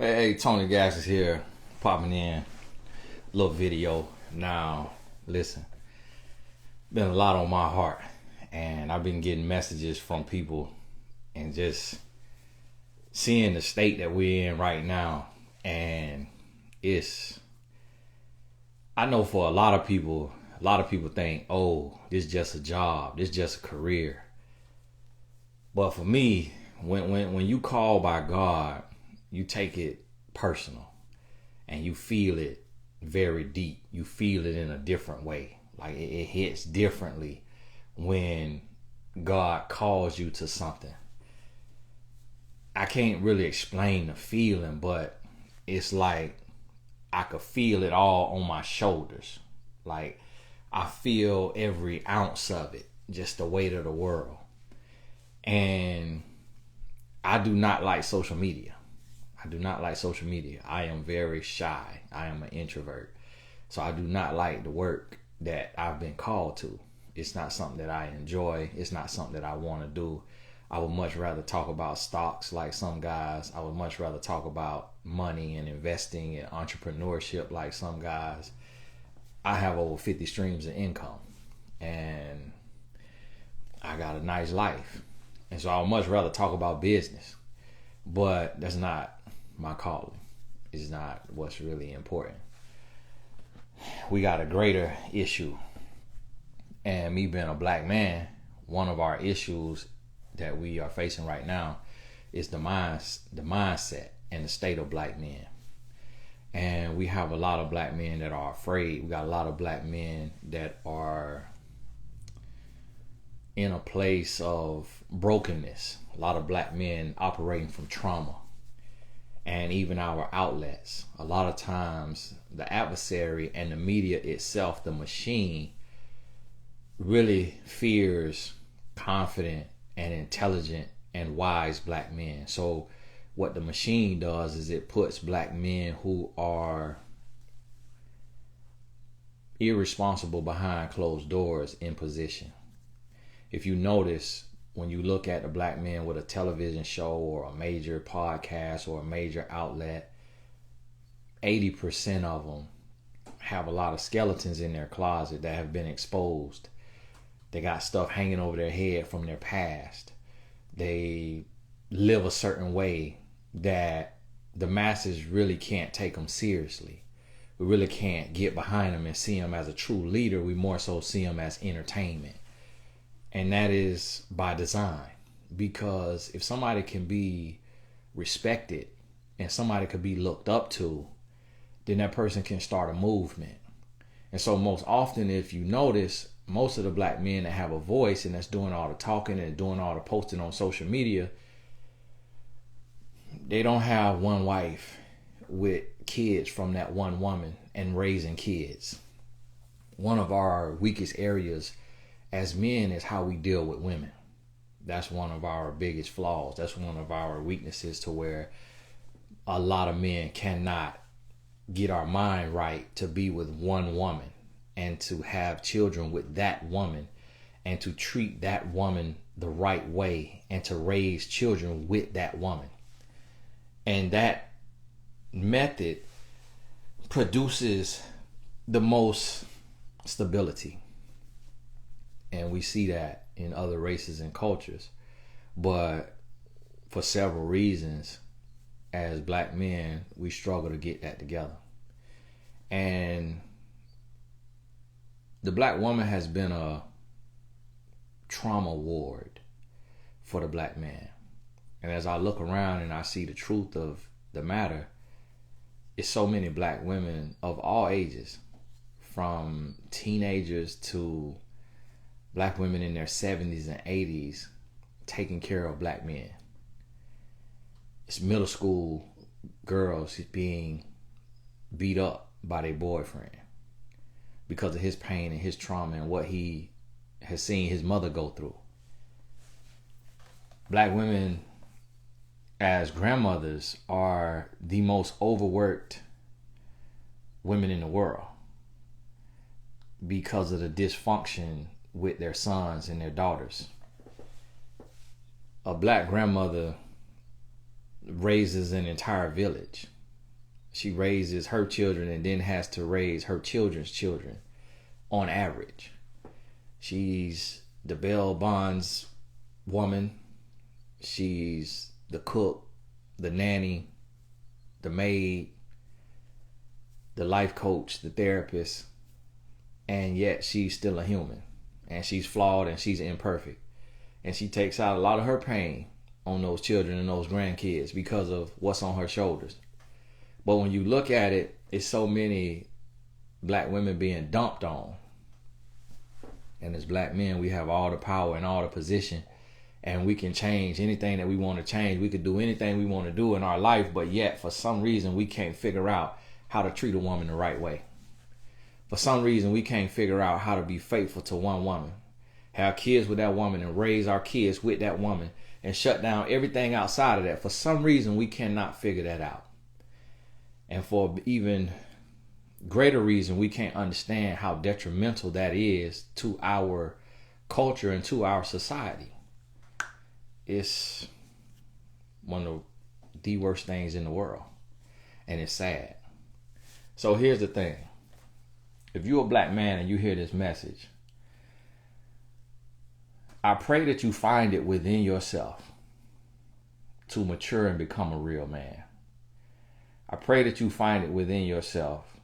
Hey, Tony Gaskins here, popping in, little video. Now, listen, been a lot on my heart, and I've been getting messages from people, and just seeing the state that we're in right now, and I know for a lot of people think, oh, this is just a job, this is just a career. But for me, when you call by God, you take it personal and you feel it very deep. You feel it in a different way. Like it hits differently when God calls you to something. I can't really explain the feeling, but it's like I could feel it all on my shoulders. Like I feel every ounce of it, just the weight of the world. And I do not like social media. I am very shy. I am an introvert. So I do not like the work that I've been called to. It's not something that I enjoy. It's not something that I want to do. I would much rather talk about stocks like some guys. I would much rather talk about money and investing and entrepreneurship like some guys. I have over 50 streams of income and I got a nice life. And so I would much rather talk about business. But that's not my calling. It's not what's really important. We got a greater issue. And me being a black man, one of our issues that we are facing right now is the mindset and the state of black men. And we have a lot of black men that are afraid. We got a lot of black men that are in a place of brokenness. A lot of black men operating from trauma. And even our outlets. A lot of times the adversary and the media itself, the machine, really fears confident and intelligent and wise black men. So what the machine does is it puts black men who are irresponsible behind closed doors in position. If you notice, when you look at the black men with a television show or a major podcast or a major outlet, 80% of them have a lot of skeletons in their closet that have been exposed. They got stuff hanging over their head from their past. They live a certain way that the masses really can't take them seriously. We really can't get behind them and see them as a true leader. We more so see them as entertainment. And that is by design, because if somebody can be respected and somebody could be looked up to, then that person can start a movement. And so most often, if you notice, most of the black men that have a voice and that's doing all the talking and doing all the posting on social media, they don't have one wife with kids from that one woman and raising kids. One of our weakest areas as men is how we deal with women. That's one of our biggest flaws. That's one of our weaknesses, to where a lot of men cannot get our mind right to be with one woman and to have children with that woman and to treat that woman the right way and to raise children with that woman. And that method produces the most stability. And we see that in other races and cultures. But for several reasons, as black men, we struggle to get that together. And the black woman has been a trauma ward for the black man. And as I look around and I see the truth of the matter, it's so many black women of all ages, from teenagers to black women in their 70s and 80s, taking care of black men. It's middle school girls being beat up by their boyfriend because of his pain and his trauma and what he has seen his mother go through. Black women as grandmothers are the most overworked women in the world because of the dysfunction with their sons and their daughters. A black grandmother raises an entire village. She raises her children and then has to raise her children's children on average. She's the bail bonds woman. She's the cook, the nanny, the maid, the life coach, the therapist. And yet she's still a human. And she's flawed and she's imperfect. And she takes out a lot of her pain on those children and those grandkids because of what's on her shoulders. But when you look at it, it's so many black women being dumped on. And as black men, we have all the power and all the position. And we can change anything that we want to change. We could do anything we want to do in our life. But yet, for some reason, we can't figure out how to treat a woman the right way. For some reason, we can't figure out how to be faithful to one woman. Have kids with that woman and raise our kids with that woman. And shut down everything outside of that. For some reason, we cannot figure that out. And for even greater reason, we can't understand how detrimental that is to our culture and to our society. It's one of the worst things in the world. And it's sad. So here's the thing. If you're a black man and you hear this message, I pray that you find it within yourself to mature and become a real man. I pray that you find it within yourself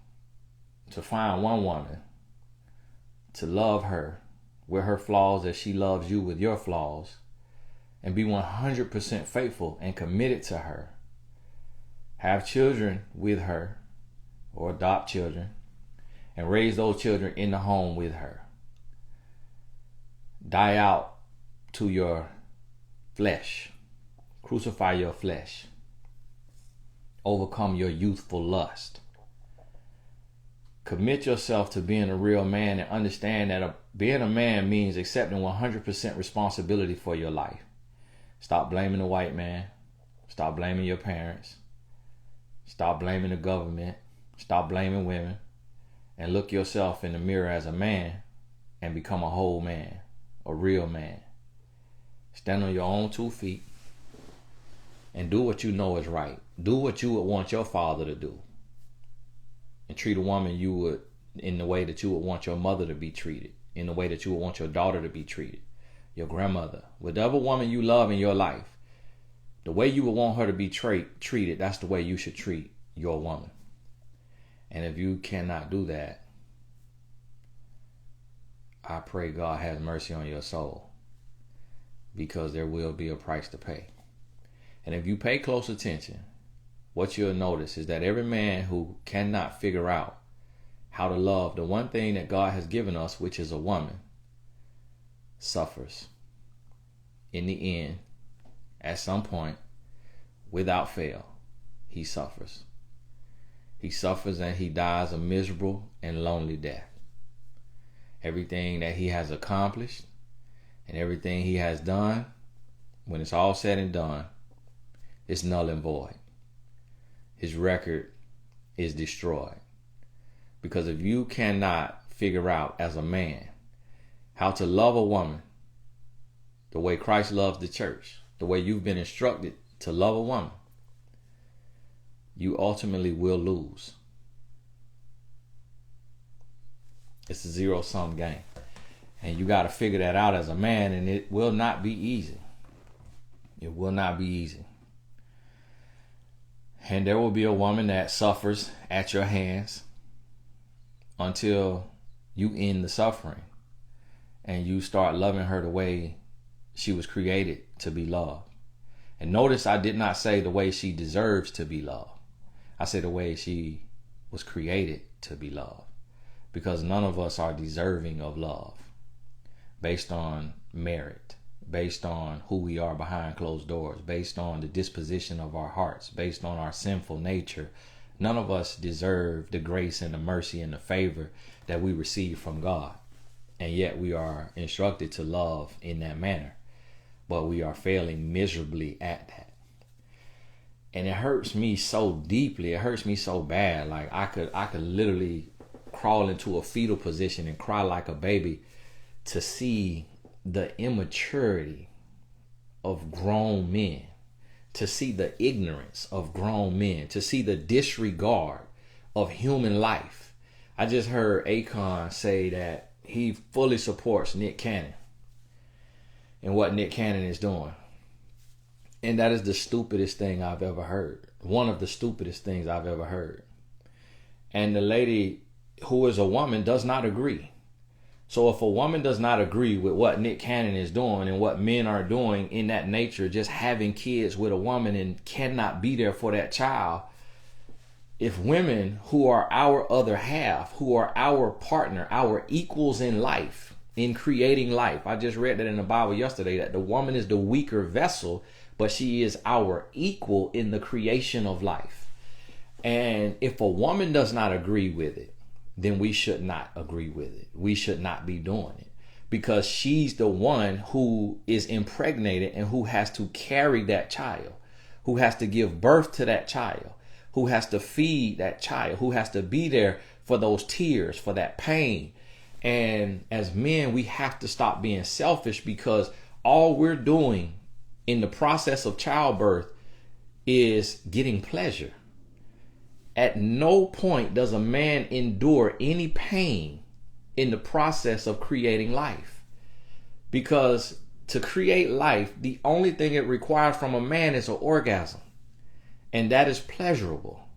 to find one woman, to love her with her flaws as she loves you with your flaws, and be 100% faithful and committed to her. Have children with her or adopt children and raise those children in the home with her. Die out to your flesh. Crucify your flesh. Overcome your youthful lust. Commit yourself to being a real man and understand that being a man means accepting 100% responsibility for your life. Stop blaming the white man. Stop blaming your parents. Stop blaming the government. Stop blaming women. And look yourself in the mirror as a man and become a whole man. A real man. Stand on your own 2 feet and do what you know is right. Do what you would want your father to do. And treat a woman you would in the way that you would want your mother to be treated. In the way that you would want your daughter to be treated. Your grandmother. Whatever woman you love in your life. The way you would want her to be treated, that's the way you should treat your woman. And if you cannot do that, I pray God has mercy on your soul, because there will be a price to pay. And if you pay close attention, what you'll notice is that every man who cannot figure out how to love the one thing that God has given us, which is a woman, suffers. In the end, at some point, without fail, he suffers. He suffers and he dies a miserable and lonely death. Everything that he has accomplished and everything he has done, when it's all said and done, it's null and void. His record is destroyed. Because if you cannot figure out as a man how to love a woman the way Christ loves the church, the way you've been instructed to love a woman, you ultimately will lose. It's a zero-sum game. And you got to figure that out as a man, and it will not be easy. It will not be easy. And there will be a woman that suffers at your hands until you end the suffering and you start loving her the way she was created to be loved. And notice I did not say the way she deserves to be loved. I said the way she was created to be loved. Because none of us are deserving of love based on merit, based on who we are behind closed doors, based on the disposition of our hearts, based on our sinful nature. None of us deserve the grace and the mercy and the favor that we receive from God. And yet we are instructed to love in that manner. But we are failing miserably at that. And it hurts me so deeply. It hurts me so bad. Like I could literally crawl into a fetal position and cry like a baby to see the immaturity of grown men, to see the ignorance of grown men, to see the disregard of human life. I just heard Akon say that he fully supports Nick Cannon and what Nick Cannon is doing. And that is the stupidest thing I've ever heard. One of the stupidest things I've ever heard. And the lady who is a woman does not agree. So if a woman does not agree with what Nick Cannon is doing and what men are doing in that nature, just having kids with a woman and cannot be there for that child, if women who are our other half, who are our partner, our equals in life, in creating life, I just read that in the Bible yesterday, that the woman is the weaker vessel, but she is our equal in the creation of life. And if a woman does not agree with it, then we should not agree with it. We should not be doing it, because she's the one who is impregnated and who has to carry that child, who has to give birth to that child, who has to feed that child, who has to be there for those tears, for that pain. And as men, we have to stop being selfish, because all we're doing in the process of childbirth is getting pleasure. At no point does a man endure any pain in the process of creating life. Because to create life, the only thing it requires from a man is an orgasm. And that is pleasurable.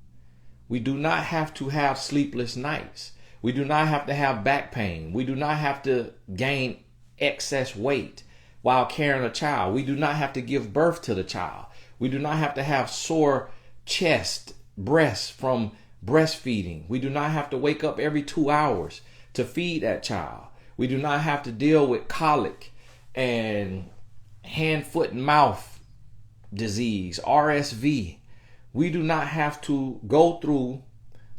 We do not have to have sleepless nights. We do not have to have back pain. We do not have to gain excess weight while carrying a child. We do not have to give birth to the child. We do not have to have sore chest, breasts from breastfeeding. We do not have to wake up every 2 hours to feed that child. We do not have to deal with colic and hand, foot, and mouth disease, RSV. We do not have to go through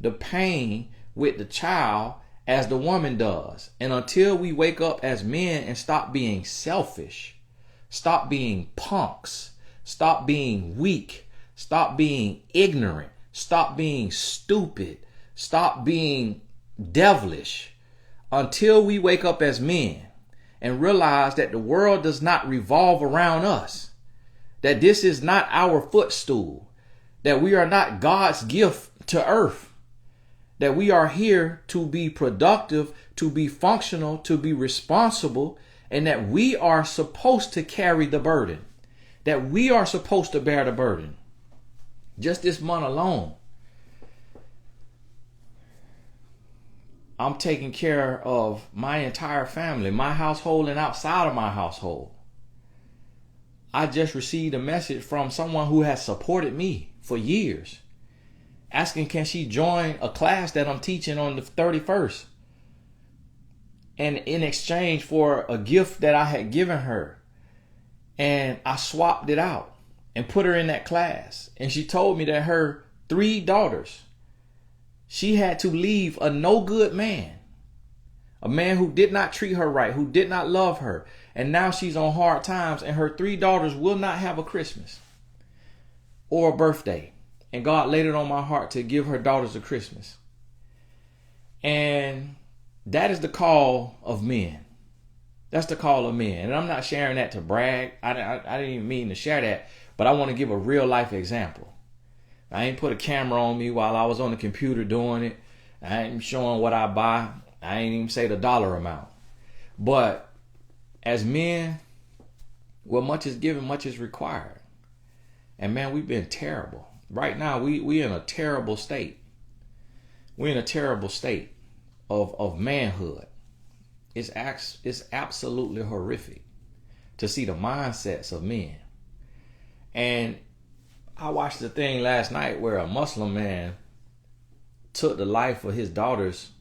the pain with the child as the woman does. And until we wake up as men and stop being selfish, stop being punks, stop being weak, stop being ignorant, stop being stupid, stop being devilish, until we wake up as men and realize that the world does not revolve around us, that this is not our footstool, that we are not God's gift to earth, that we are here to be productive, to be functional, to be responsible, and that we are supposed to carry the burden, that we are supposed to bear the burden. Just this month alone, I'm taking care of my entire family, my household and outside of my household. I just received a message from someone who has supported me for years, asking can she join a class that I'm teaching on the 31st. And in exchange for a gift that I had given her, and I swapped it out and put her in that class. And she told me that her 3 daughters, she had to leave a no good man, a man who did not treat her right, who did not love her. And now she's on hard times, and her 3 daughters will not have a Christmas or a birthday. And God laid it on my heart to give her daughters a Christmas. And that is the call of men. That's the call of men. And I'm not sharing that to brag. I didn't even mean to share that. But I want to give a real life example. I ain't put a camera on me while I was on the computer doing it. I ain't showing what I buy. I ain't even say the dollar amount. But as men, well, much is given, much is required. And man, we've been terrible. Right now, we in a terrible state. We're in a terrible state of manhood. It's absolutely horrific to see the mindsets of men. And I watched the thing last night where a Muslim man took the life of his daughter's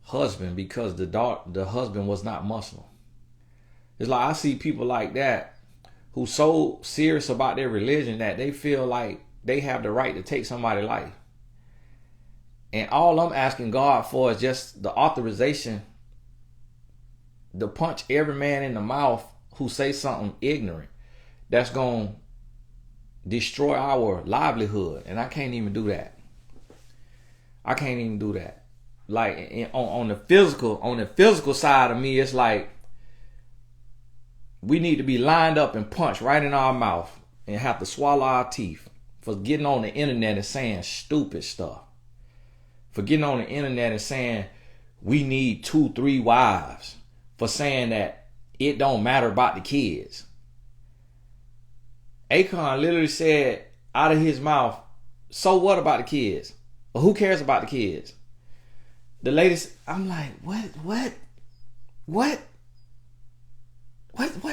husband because the husband was not Muslim. It's like I see people like that who so serious about their religion that they feel like they have the right to take somebody's life. And all I'm asking God for is just the authorization to punch every man in the mouth who say something ignorant that's going to destroy our livelihood. And I can't even do that. I can't even do that. Like on the physical side of me, it's like we need to be lined up and punched right in our mouth and have to swallow our teeth for getting on the internet and saying stupid stuff. For getting on the internet and saying we need 2-3 wives. For saying that it don't matter about the kids. Akon literally said out of his mouth, so what about the kids? Or who cares about the kids? The latest, I'm like, what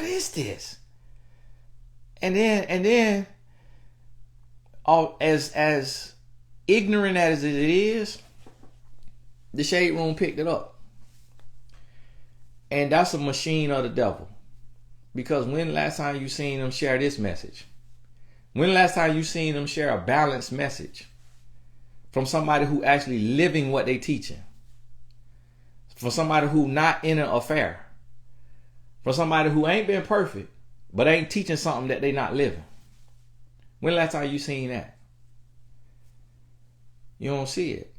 is this? And then as ignorant as it is, the Shade Room picked it up. And that's a machine of the devil. Because when the last time you seen them share this message? When the last time you seen them share a balanced message from somebody who actually living what they teaching? For somebody who not in an affair? For somebody who ain't been perfect, but ain't teaching something that they not living? When the last time you seen that? You don't see it.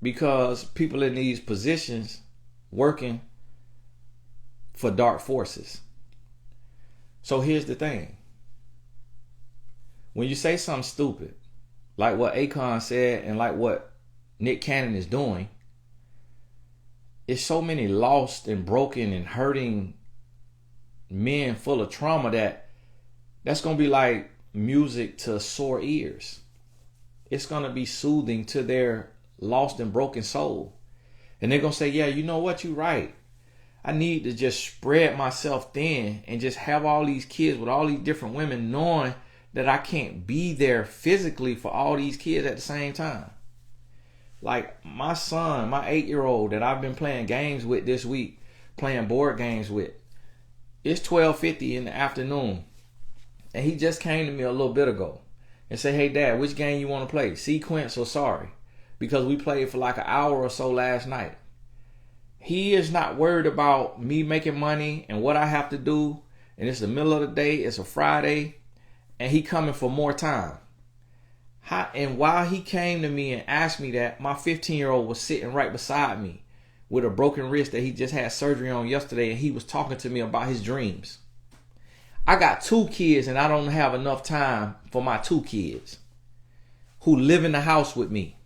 Because people in these positions working for dark forces. So here's the thing. When you say something stupid, like what Akon said and like what Nick Cannon is doing, it's so many lost and broken and hurting men full of trauma that's going to be like music to sore ears. It's going to be soothing to their lost and broken soul. And they're going to say, yeah, you know what? You're right. I need to just spread myself thin and just have all these kids with all these different women, knowing that I can't be there physically for all these kids at the same time. Like my son, my 8-year-old that I've been playing games with this week, playing board games with, it's 12:50 in the afternoon. And he just came to me a little bit ago and said, hey dad, which game you want to play? Sequence or Sorry? Because we played for like an hour or so last night. He is not worried about me making money and what I have to do. And it's the middle of the day. It's a Friday. And he coming for more time. And while he came to me and asked me that, my 15-year-old was sitting right beside me with a broken wrist that he just had surgery on yesterday. And he was talking to me about his dreams. I got 2 kids and I don't have enough time for my 2 kids who live in the house with me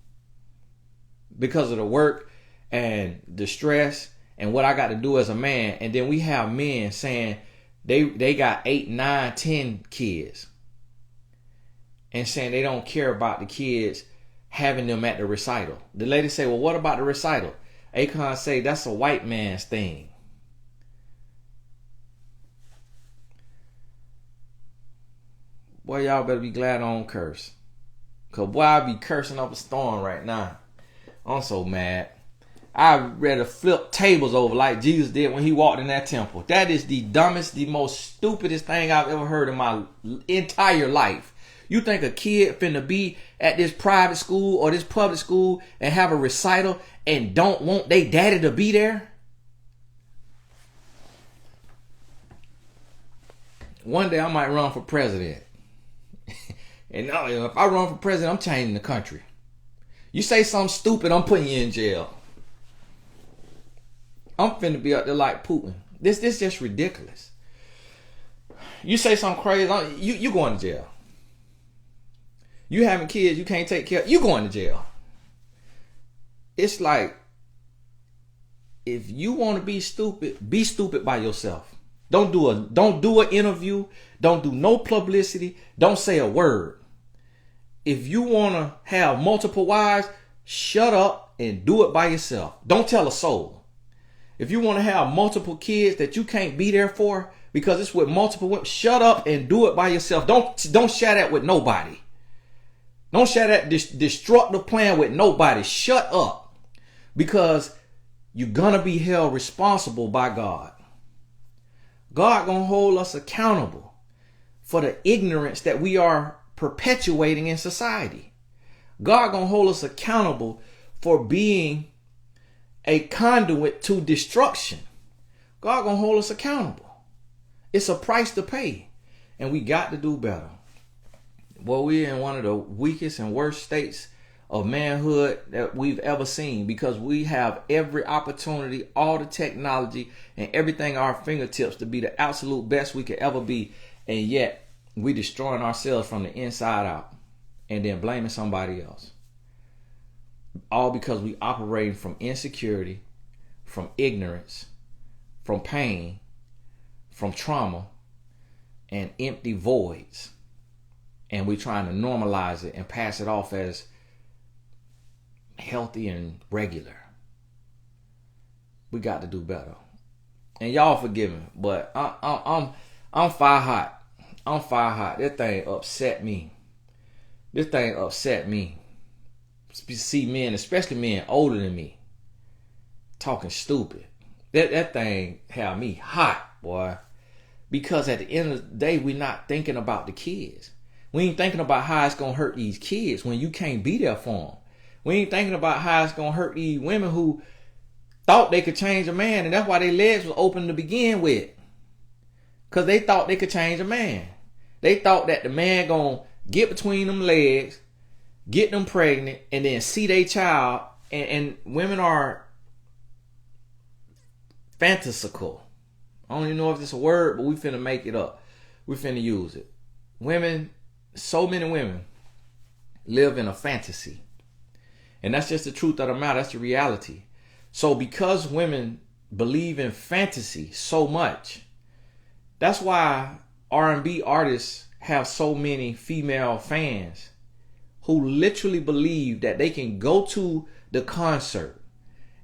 because of the work and the stress and what I got to do as a man. And then we have men saying they got 8, 9, 10 kids and saying they don't care about the kids having them at the recital. The lady say, well, what about the recital? Akon say that's a white man's thing. Boy, y'all better be glad I don't curse. Because boy, I be cursing up a storm right now. I'm so mad. I'd rather flip tables over like Jesus did when he walked in that temple. That is the dumbest, the most stupidest thing I've ever heard in my entire life. You think a kid finna be at this private school or this public school and have a recital and don't want they daddy to be there? One day I might run for president. And if I run for president, I'm changing the country. You say something stupid, I'm putting you in jail. I'm finna be up there like Putin. This just ridiculous. You say something crazy, you going to jail. You having kids, you can't take care of, you going to jail. It's like, if you want to be stupid by yourself. Don't do an interview. Don't do no publicity. Don't say a word. If you want to have multiple wives, shut up and do it by yourself. Don't tell a soul. If you want to have multiple kids that you can't be there for because it's with multiple women, shut up and do it by yourself. Don't share that with nobody. Don't share that destructive plan with nobody. Shut up. Because you're going to be held responsible by God. God going to hold us accountable for the ignorance that we are perpetuating in society. God going to hold us accountable for being a conduit to destruction. God going to hold us accountable. It's a price to pay. And we got to do better. Well, we're in one of the weakest and worst states of manhood that we've ever seen, because we have every opportunity, all the technology and everything at our fingertips to be the absolute best we could ever be. And yet we destroying ourselves from the inside out and then blaming somebody else. All because we operating from insecurity, from ignorance, from pain, from trauma, and empty voids. And we trying to normalize it and pass it off as healthy and regular. We got to do better. And y'all forgive me, but I'm fire hot. I'm fire hot. This thing upset me. See men, especially men older than me, talking stupid. That thing had me hot, boy. Because at the end of the day, we're not thinking about the kids. We ain't thinking about how it's going to hurt these kids when you can't be there for them. We ain't thinking about how it's going to hurt these women who thought they could change a man, and that's why their legs was open to begin with. Because they thought they could change a man. They thought that the man going to get between them legs, get them pregnant, and then see their child. And women are fantasical. I don't even know if it's a word, but we finna make it up. We finna use it. Women, so many women live in a fantasy. And that's just the truth of the matter. That's the reality. So because women believe in fantasy so much, that's why R&B artists have so many female fans who literally believe that they can go to the concert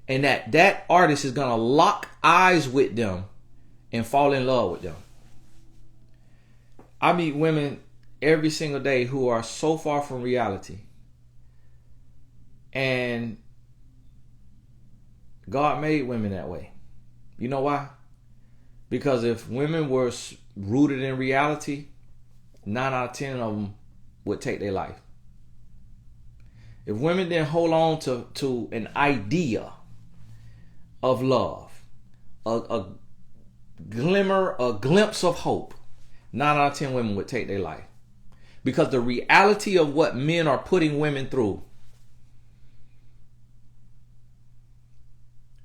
and that artist is going to lock eyes with them and fall in love with them. I meet women every single day who are so far from reality. And God made women that way. You know why? Because if women were rooted in reality, 9 out of 10 of them would take their life. If women didn't hold on to an idea of love, a glimmer, a glimpse of hope, 9 out of 10 women would take their life. Because the reality of what men are putting women through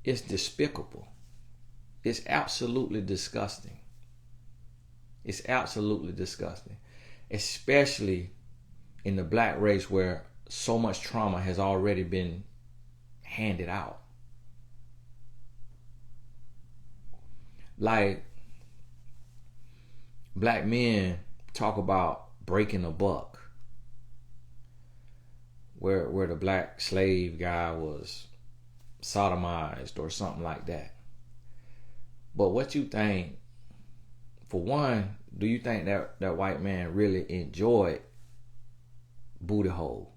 is despicable. It's absolutely disgusting. It's absolutely disgusting. Especially in the black race where so much trauma has already been handed out. Like, black men talk about breaking a buck, where the black slave guy was sodomized or something like that. But what you think, for one, do you think that white man really enjoyed booty hole?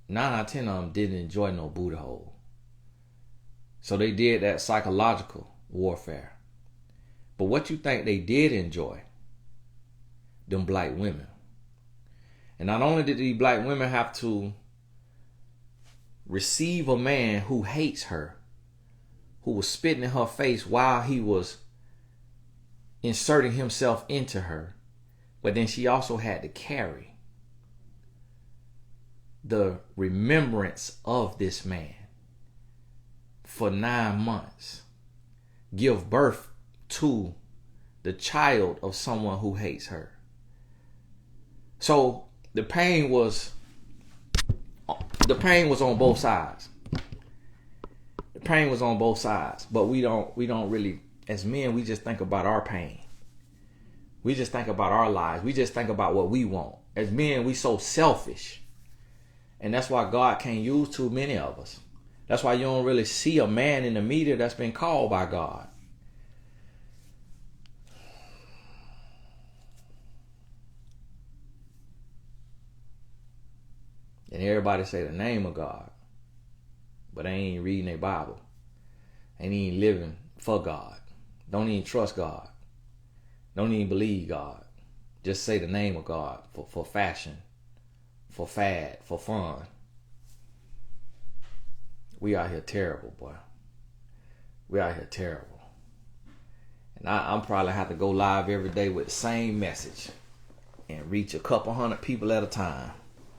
9 out of 10 of them didn't enjoy no booty hole. So they did that psychological warfare. But what you think they did enjoy? Them black women. And not only did these black women have to receive a man who hates her, who was spitting in her face while he was inserting himself into her, but then she also had to carry the remembrance of this man for 9 months, give birth to the child of someone who hates her. So the pain was on both sides. The pain was on both sides, but we don't really, as men, we just think about our pain. We just think about our lives. We just think about what we want. As men, we so selfish. And that's why God can't use too many of us. That's why you don't really see a man in the media that's been called by God. And everybody say the name of God, but they ain't reading their Bible. They ain't living for God. Don't even trust God. Don't even believe God. Just say the name of God for fashion, for fad, for fun. We out here terrible, boy. We out here terrible. And I'm probably have to go live every day with the same message and reach a couple hundred people at a time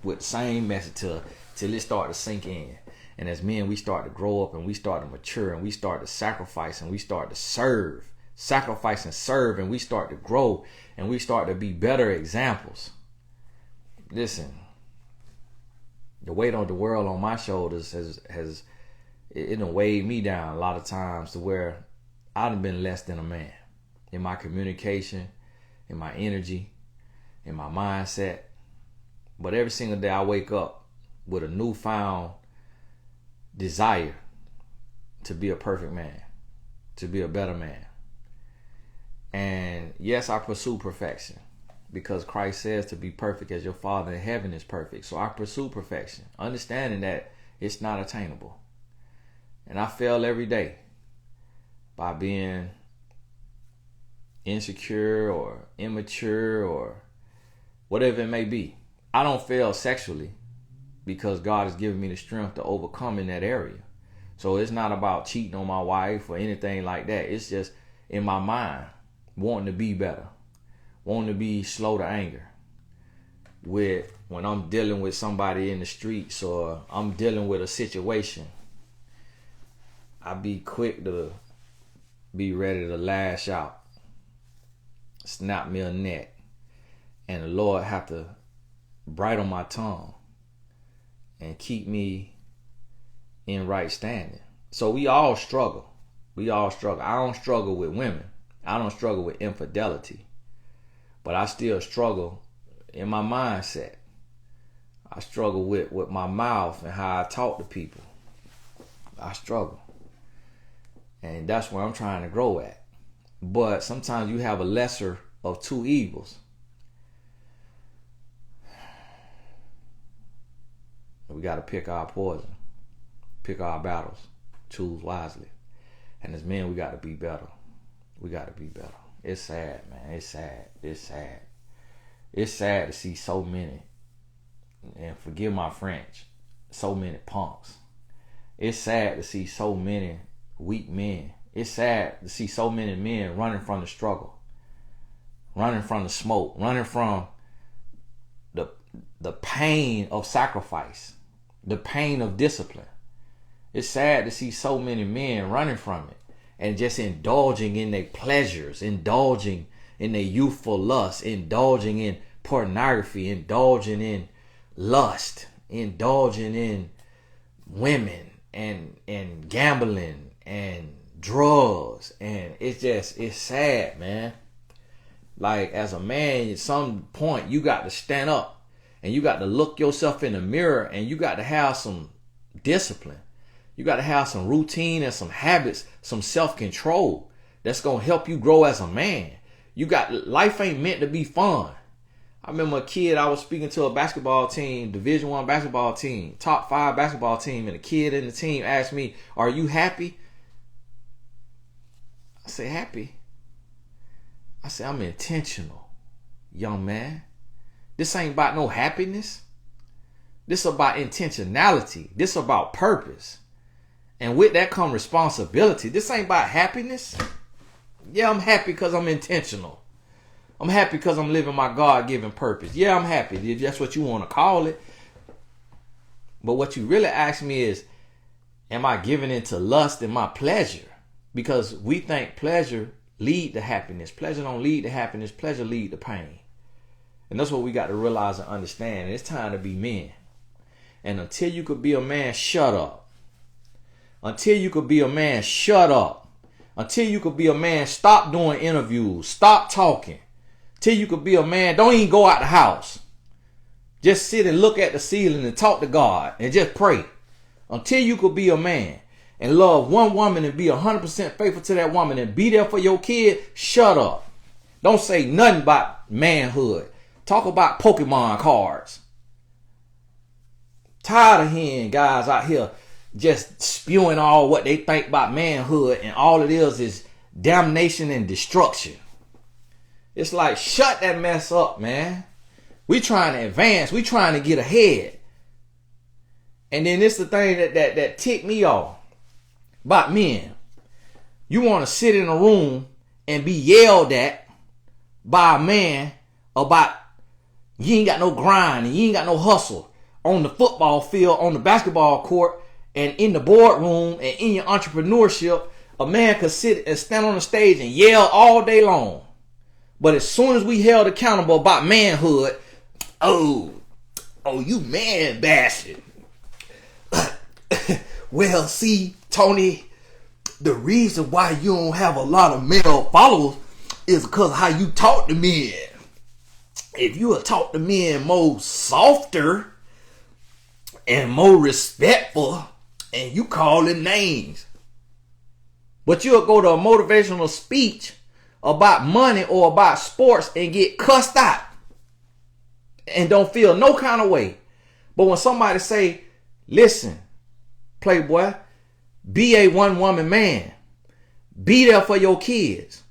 with the same message till it start to sink in. And as men, we start to grow up and we start to mature and we start to sacrifice and we start to serve sacrifice and serve, and we start to grow and we start to be better examples. Listen, the weight of the world on my shoulders has it done weighed me down a lot of times to where I've been less than a man in my communication, in my energy, in my mindset. But every single day I wake up with a newfound desire to be a perfect man, to be a better man. And yes, I pursue perfection because Christ says to be perfect as your Father in heaven is perfect. So I pursue perfection, understanding that it's not attainable. And I fail every day by being insecure or immature or whatever it may be. I don't fail sexually because God has given me the strength to overcome in that area. So it's not about cheating on my wife or anything like that. It's just in my mind, wanting to be better, wanting to be slow to anger. When I'm dealing with somebody in the streets or I'm dealing with a situation, I be quick to be ready to lash out, snap me a neck, and the Lord have to bridle my tongue and keep me in right standing. So we all struggle. We all struggle. I don't struggle with women. I don't struggle with infidelity. But I still struggle in my mindset. I struggle with my mouth and how I talk to people. I struggle. And that's where I'm trying to grow at. But sometimes you have a lesser of two evils. We got to pick our poison, pick our battles, choose wisely. And as men, we got to be better. We got to be better. It's sad, man. It's sad. It's sad. It's sad to see so many, and forgive my French, so many punks. It's sad to see so many weak men. It's sad to see so many men running from the struggle, running from the smoke, running from the pain of sacrifice, the pain of discipline. It's sad to see so many men running from it and just indulging in their pleasures, indulging in their youthful lust, indulging in pornography, indulging in lust, indulging in women and gambling and drugs. And it's sad, man. Like, as a man, at some point you got to stand up and you got to look yourself in the mirror and you got to have some discipline. You got to have some routine and some habits, some self-control that's going to help you grow as a man. Life ain't meant to be fun. I remember a kid, I was speaking to a basketball team, Division I basketball team, top 5 basketball team, and a kid in the team asked me, "Are you happy?" I said, "Happy?" I said, "I'm intentional, young man. This ain't about no happiness. This about intentionality. This about purpose. And with that come responsibility. This ain't about happiness. Yeah, I'm happy because I'm intentional. I'm happy because I'm living my God-given purpose. Yeah, I'm happy if that's what you want to call it. But what you really ask me is, am I giving into lust and my pleasure? Because we think pleasure lead to happiness. Pleasure don't lead to happiness. Pleasure lead to pain. And that's what we got to realize and understand. And it's time to be men. And until you could be a man, shut up. Until you could be a man, shut up. Until you could be a man, stop doing interviews. Stop talking. Till you could be a man, don't even go out the house. Just sit and look at the ceiling and talk to God and just pray. Until you could be a man and love one woman and be 100% faithful to that woman and be there for your kid, shut up. Don't say nothing about manhood. Talk about Pokemon cards. Tired of hearing guys out here just spewing all what they think about manhood, and all it is damnation and destruction. It's like, shut that mess up, man. We trying to advance. We trying to get ahead. And then it's the thing that ticked me off about men. You want to sit in a room and be yelled at by a man about you ain't got no grind and you ain't got no hustle on the football field, on the basketball court, and in the boardroom, and in your entrepreneurship, A man could sit and stand on the stage and yell all day long. But as soon as we held accountable about manhood, oh, you man bastard. Well, see, Tony, the reason why you don't have a lot of male followers is because of how you talk to men. If you would talk to men more softer and more respectful, and you call them names, but you'll go to a motivational speech about money or about sports and get cussed out and don't feel no kind of way. But when somebody say, listen, playboy, be a one-woman man. Be there for your kids.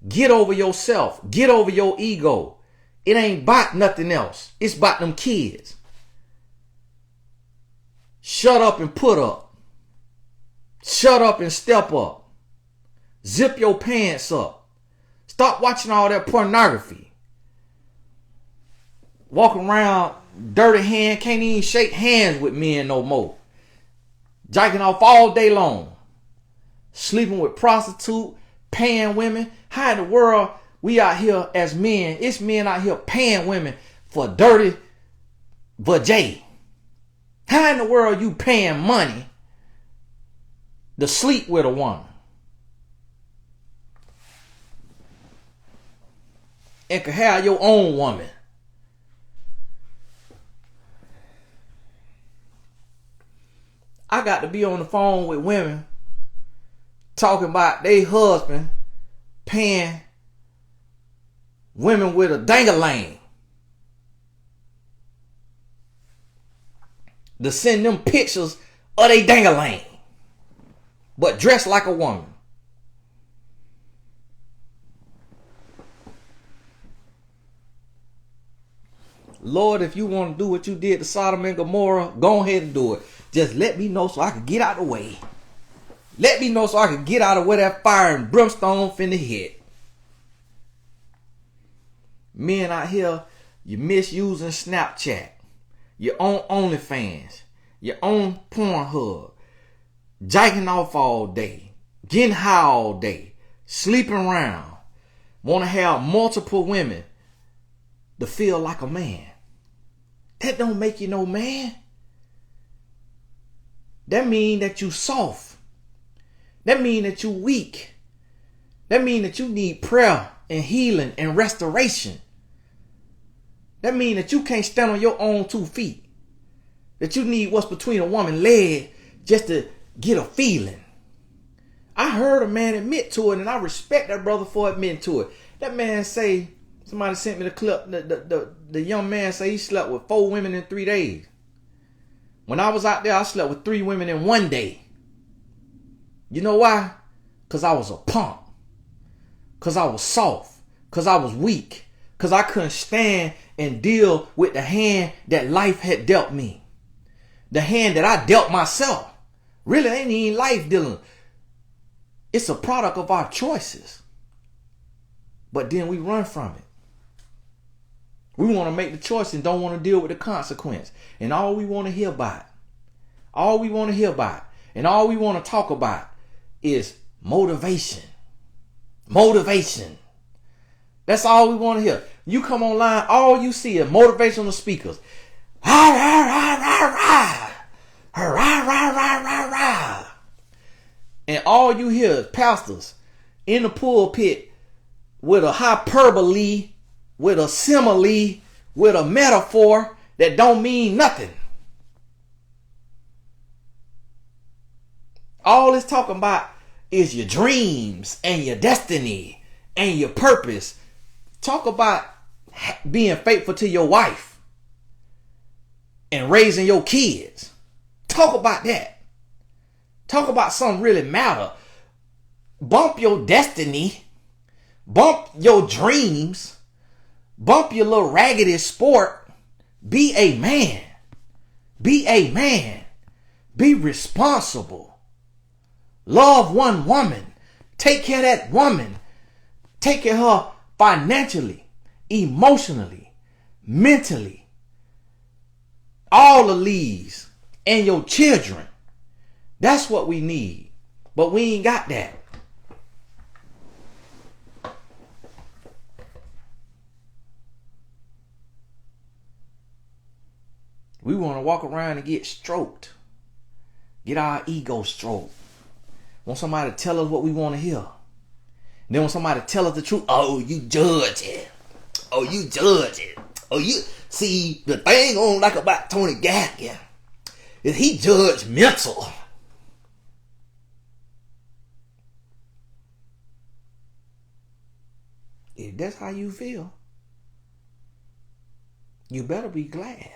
Get over yourself. Get over your ego. It ain't about nothing else. It's about them kids. Shut up and put up. Shut up and step up. Zip your pants up. Stop watching all that pornography. Walk around dirty hand, can't even shake hands with men no more. Jacking off all day long. Sleeping with prostitute, paying women. How in the world we out here as men? It's men out here paying women for dirty vajay. How in the world you paying money to sleep with a woman? And could have your own woman. I got to be on the phone with women talking about their husband paying women with a dang-a-lang to send them pictures of they dang-a-lang, but dressed like a woman. Lord, if you want to do what you did to Sodom and Gomorrah, go ahead and do it. Just let me know so I can get out of the way. Let me know so I can get out of where that fire and brimstone finna hit. Men out here, you misusing Snapchat, your own OnlyFans, your own Pornhub, jacking off all day, getting high all day, sleeping around, want to have multiple women to feel like a man. That don't make you no man. That mean that you soft. That mean that you weak. That mean that you need prayer and healing and restoration. That mean that you can't stand on your own 2 feet. That you need what's between a woman's leg just to get a feeling. I heard a man admit to it, and I respect that brother for admitting to it. That man say, somebody sent me the clip, the young man say he slept with 4 women in 3 days. When I was out there, I slept with 3 women in 1 day. You know why? Because I was a punk. Because I was soft. Because I was weak. Because I couldn't stand and deal with the hand that life had dealt me. The hand that I dealt myself. Really ain't even life dealing. It's a product of our choices. But then we run from it. We want to make the choice and don't want to deal with the consequence. And all we want to hear about, and all we want to talk about is motivation. Motivation. That's all we want to hear. You come online, all you see is motivational speakers. And all you hear is pastors in the pulpit with a hyperbole, with a simile, with a metaphor that don't mean nothing. All it's talking about is your dreams and your destiny and your purpose. Talk about being faithful to your wife and raising your kids. Talk about that. Talk about something really matter. Bump your destiny. Bump your dreams. Bump your little raggedy sport. Be a man. Be a man. Be responsible. Love one woman. Take care of that woman. Take care of her financially, emotionally, mentally. All of these. And your children. That's what we need. But we ain't got that. We want to walk around and get stroked. Get our ego stroked. Want somebody to tell us what we want to hear. And then when somebody tell us the truth, oh, you judge it. Oh, you judge it. Oh, you see, the thing I don't like about Tony Gaskins is he judgmental. If that's how you feel, you better be glad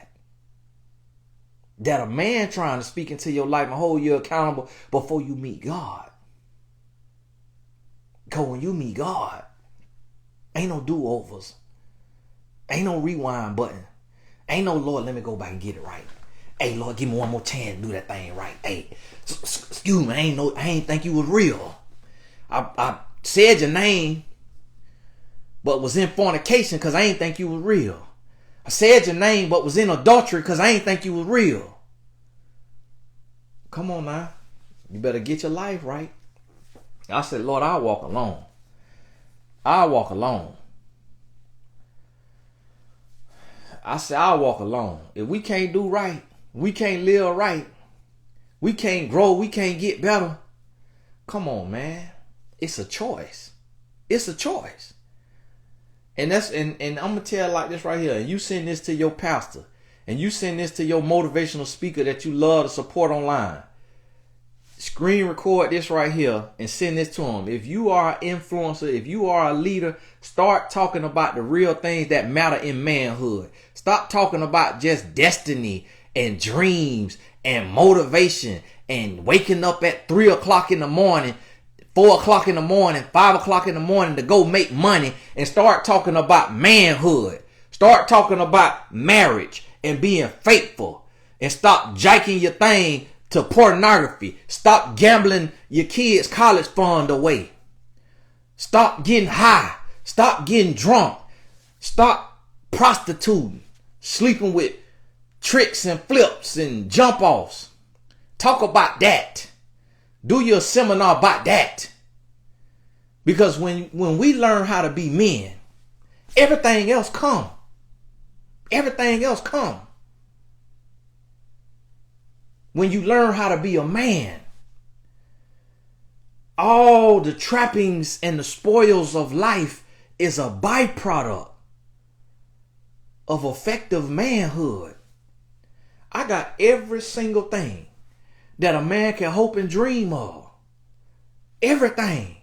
that a man trying to speak into your life and hold you accountable before you meet God. Because when you meet God, ain't no do-overs. Ain't no rewind button. Ain't no, Lord, let me go back and get it right. Hey, Lord, give me one more chance to do that thing right. Hey, excuse me, I ain't think you was real. I said your name, but was in fornication because I ain't think you was real. I said your name, but was in adultery because I ain't think you was real. Come on now. You better get your life right. I said, Lord, I'll walk alone. I'll walk alone. I said, I'll walk alone. If we can't do right, we can't live right, we can't grow, we can't get better. Come on, man. It's a choice. It's a choice. And I'm gonna tell like this right here. And you send this to your pastor, and you send this to your motivational speaker that you love to support online. Screen record this right here and send this to them. If you are an influencer, if you are a leader, start talking about the real things that matter in manhood. Stop talking about just destiny and dreams and motivation and waking up at 3 o'clock in the morning, 4 o'clock in the morning, 5 o'clock in the morning to go make money, and start talking about manhood. Start talking about marriage and being faithful, and stop jiking your thing to pornography. Stop gambling your kids' college fund away. Stop getting high. Stop getting drunk. Stop prostituting, sleeping with tricks and flips and jump offs. Talk about that. Do your seminar about that. Because when we learn how to be men, everything else come. Everything else come. When you learn how to be a man, all the trappings and the spoils of life is a byproduct of effective manhood. I got every single thing that a man can hope and dream of. Everything.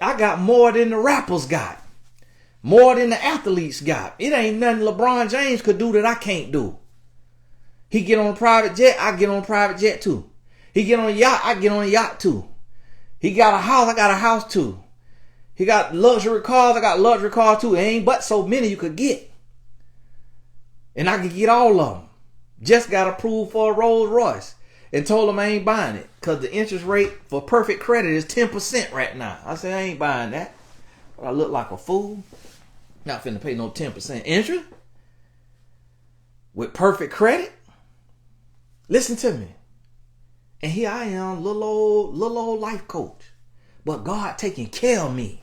I got more than the rappers got. More than the athletes got. It ain't nothing LeBron James could do that I can't do. He get on a private jet, I get on a private jet too. He get on a yacht, I get on a yacht too. He got a house, I got a house too. He got luxury cars, I got luxury cars too. It ain't but so many you could get. And I could get all of them. Just got approved for a Rolls Royce and told him I ain't buying it because the interest rate for perfect credit is 10% right now. I said I ain't buying that. But I look like a fool. Not finna pay no 10% interest with perfect credit. Listen to me. And here I am, little old life coach. But God taking care of me.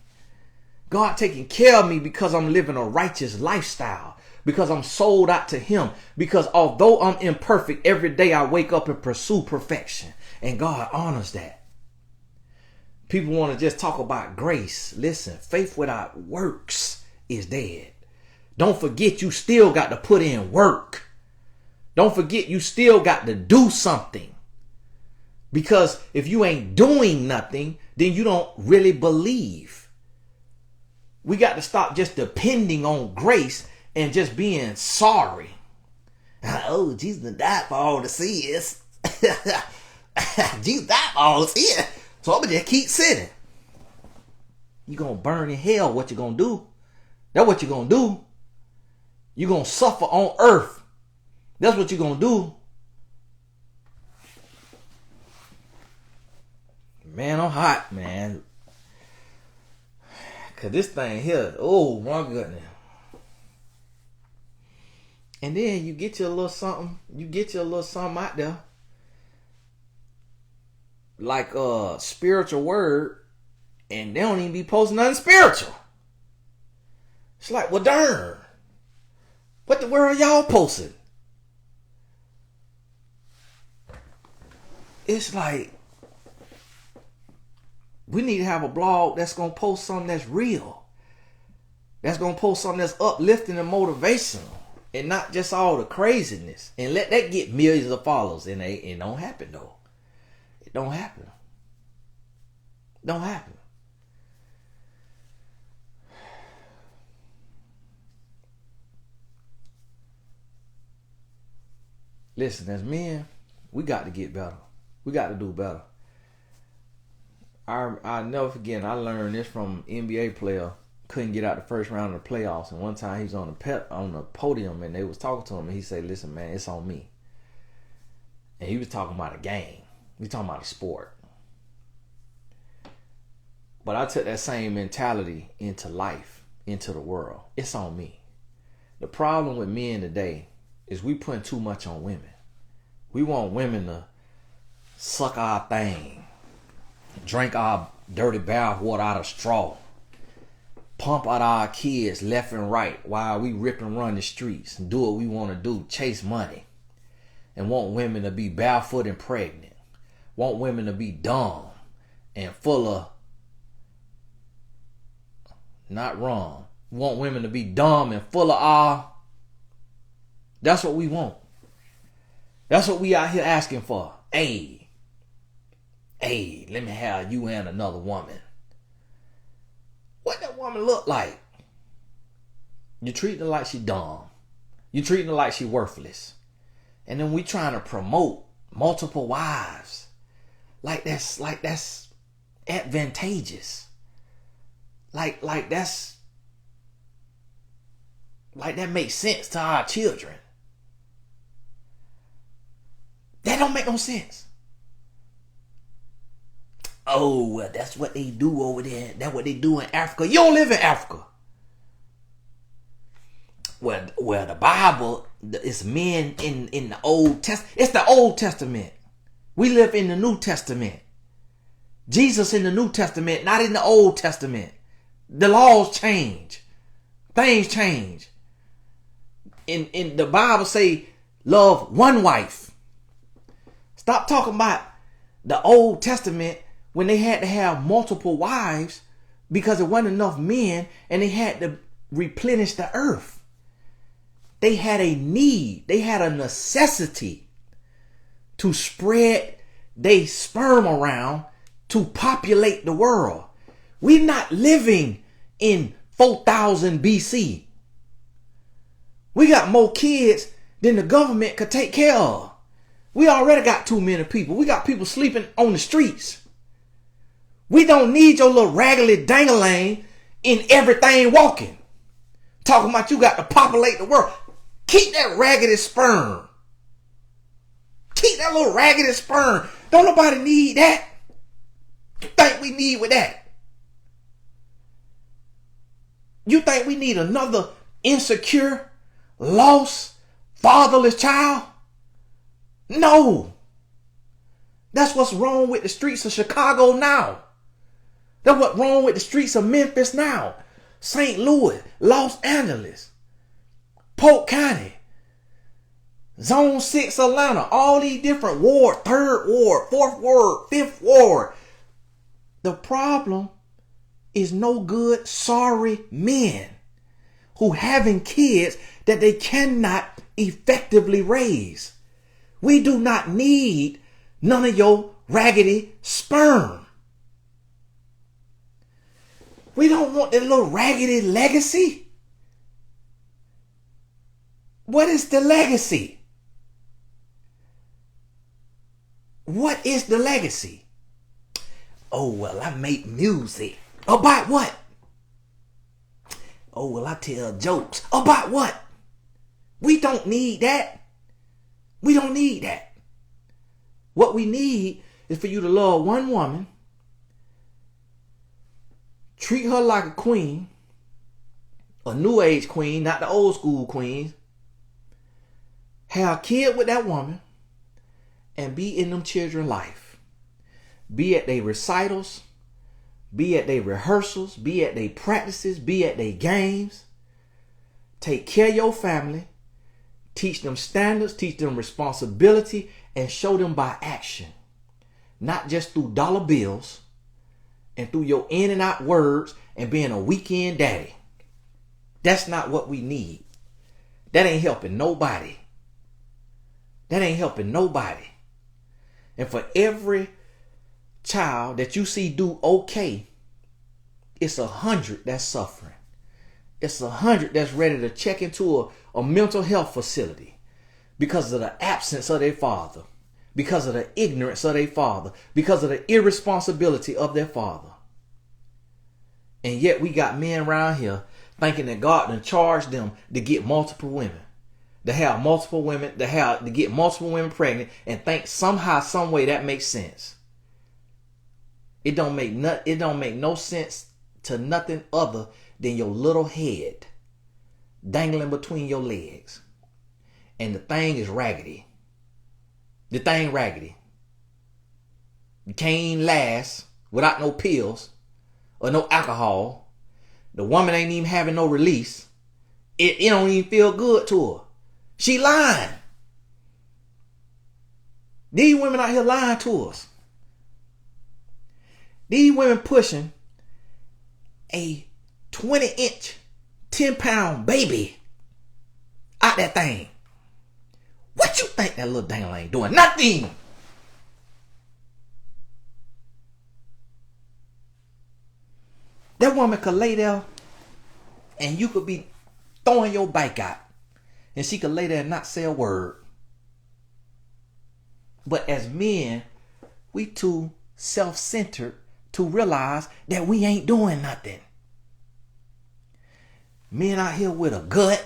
God taking care of me because I'm living a righteous lifestyle. Because I'm sold out to Him. Because although I'm imperfect, every day I wake up and pursue perfection. And God honors that. People want to just talk about grace. Listen, faith without works is dead. Don't forget you still got to put in work. Don't forget you still got to do something. Because if you ain't doing nothing, then you don't really believe. We got to stop just depending on grace and just being sorry. Oh, Jesus died for all the sins. Jesus died for all the sins. So I'm going to just keep sinning. You're going to burn in hell. What you going to do? That's what you're going to do. You're going to suffer on earth. That's what you're going to do. Man, I'm hot, man. Because this thing here, oh my goodness. And then you get your little something. You get your little something out there. spiritual word, and they don't even be posting nothing spiritual. It's like, well, darn. What the world y'all posting? It's like, we need to have a blog that's going to post something that's real. That's going to post something that's uplifting and motivational. And not just all the craziness. And let that get millions of followers. And it don't happen, though. It don't happen. Don't happen. Listen, as men, we got to get better. We got to do better. I'll never forget, I learned this from an NBA player. Couldn't get out the first round of the playoffs. And one time he was on the podium and they was talking to him. And he said, listen, man, it's on me. And he was talking about a game. He was talking about a sport. But I took that same mentality into life, into the world. It's on me. The problem with men today is we putting too much on women. We want women to suck our thing, drink our dirty bath water out of straw, pump out our kids left and right while we rip and run the streets and do what we want to do, chase money, and want women to be barefoot and pregnant, want women to be dumb and full of, not wrong, want women to be dumb and full of awe. That's what we want. That's what we out here asking for. Hey, let me have you and another woman. What that woman look like? You treating her like she dumb. You treating her like she worthless. And then we trying to promote multiple wives. Like that's advantageous. Like that makes sense to our children. That don't make no sense. Oh, well, that's what they do over there. That's what they do in Africa. You don't live in Africa. Well, the Bible is men in the Old Testament. It's the Old Testament. We live in the New Testament. Jesus in the New Testament, not in the Old Testament. The laws change. Things change. In the Bible say, love one wife. Stop talking about the Old Testament when they had to have multiple wives because there wasn't enough men and they had to replenish the earth. They had a need. They had a necessity to spread their sperm around to populate the world. We're not living in 4000 BC. We got more kids than the government could take care of. We already got too many people. We got people sleeping on the streets. We don't need your little raggedy dangling in everything walking. Talking about you got to populate the world. Keep that raggedy sperm. Keep that little raggedy sperm. Don't nobody need that. You think we need with that? You think we need another insecure, lost, fatherless child? No. That's what's wrong with the streets of Chicago now. That's what's wrong with the streets of Memphis now. St. Louis, Los Angeles, Polk County, Zone 6 Atlanta, all these different wards, 3rd Ward, 4th Ward, 5th Ward. The problem is no good, sorry men who having kids that they cannot effectively raise. We do not need none of your raggedy sperm. We don't want that little raggedy legacy. What is the legacy? What is the legacy? Oh, well, I make music. About what? Oh, well, I tell jokes. About what? We don't need that. We don't need that. What we need is for you to love one woman, treat her like a queen, a new age queen, not the old school queens, have a kid with that woman, and be in them children's life. be at their recitals, be at their rehearsals, be at their practices, be at their games. Take care of your family, teach them standards, teach them responsibility, and show them by action. Not just through dollar bills and through your in and out words and being a weekend daddy. That's not what we need. That ain't helping nobody. That ain't helping nobody. And for every child that you see do okay, it's 100 that's suffering. It's 100 that's ready to check into a mental health facility because of the absence of their father, because of the ignorance of their father, because of the irresponsibility of their father. And yet we got men around here thinking that God done charged them to get multiple women, to have multiple women, to get multiple women pregnant, and think somehow, some way that makes sense. It don't make no sense to nothing other than your little head dangling between your legs. And the thing is raggedy. The thing raggedy. You can't last without no pills or no alcohol. The woman ain't even having no release. It don't even feel good to her. She lying. These women out here lying to us. These women pushing a 20-inch, 10-pound baby out that thing. What you think that little dangle ain't doing? Nothing. That woman could lay there and you could be throwing your bike out and she could lay there and not say a word. But as men, we too self-centered to realize that we ain't doing nothing. Men out here with a gut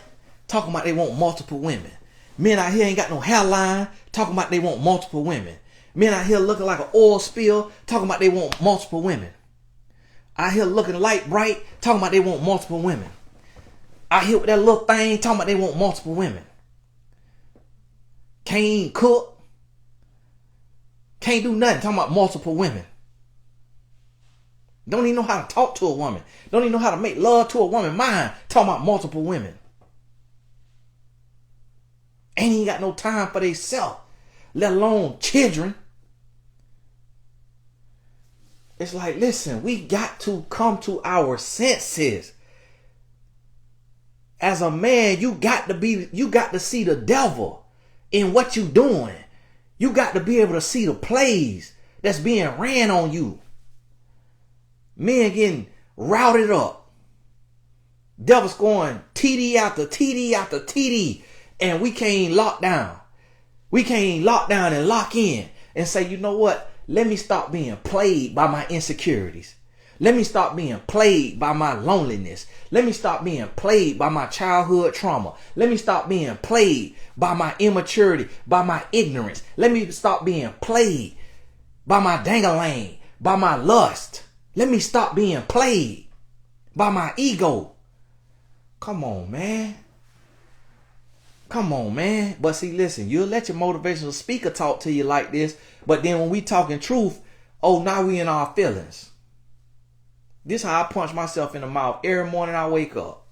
talking about they want multiple women. Men out here ain't got no hairline talking about they want multiple women. Men out here looking like an oil spill talking about they want multiple women. Out here looking light bright talking about they want multiple women. Out here with that little thing talking about they want multiple women. Can't cook. Can't do nothing talking about multiple women. Don't even know how to talk to a woman. Don't even know how to make love to a woman. Mind talking about multiple women. Ain't even got no time for themselves, let alone children. It's like, listen, we got to come to our senses. As a man, you got to see the devil in what you doing. You got to be able to see the plays that's being ran on you. Men getting routed up. Devil scoring TD after TD after TD. And we can't lock down. We can't lock down and lock in and say, you know what? Let me stop being plagued by my insecurities. Let me stop being plagued by my loneliness. Let me stop being plagued by my childhood trauma. Let me stop being plagued by my immaturity, by my ignorance. Let me stop being plagued by my dang-a-lang, by my lust. Let me stop being plagued by my ego. Come on, man. Come on, man. But see, listen, you'll let your motivational speaker talk to you like this. But then when we talking truth, oh, now we in our feelings. This how I punch myself in the mouth every morning I wake up.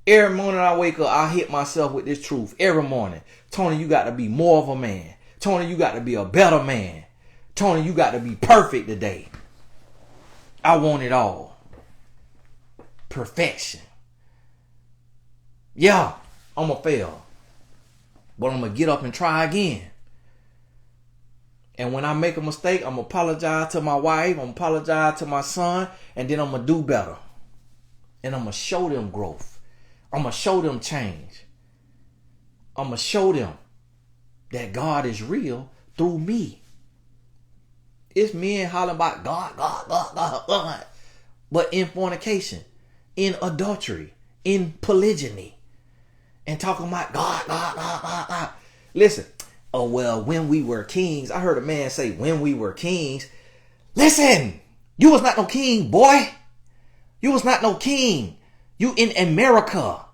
Every morning I wake up, I hit myself with this truth. Every morning. Tony, you got to be more of a man. Tony, you got to be a better man. Tony, you got to be perfect today. I want it all. Perfection. Yeah, I'm going to fail. But I'm going to get up and try again. And when I make a mistake, I'm going to apologize to my wife. I'm going to apologize to my son. And then I'm going to do better. And I'm going to show them growth. I'm going to show them change. I'm going to show them that God is real through me. It's men hollering about God, God, God, God, God. But in fornication, in adultery, in polygyny, and talking about God, God, God, God, God. Listen, oh, well, when we were kings, I heard a man say, when we were kings. Listen, you was not no king, boy. You was not no king. You in America.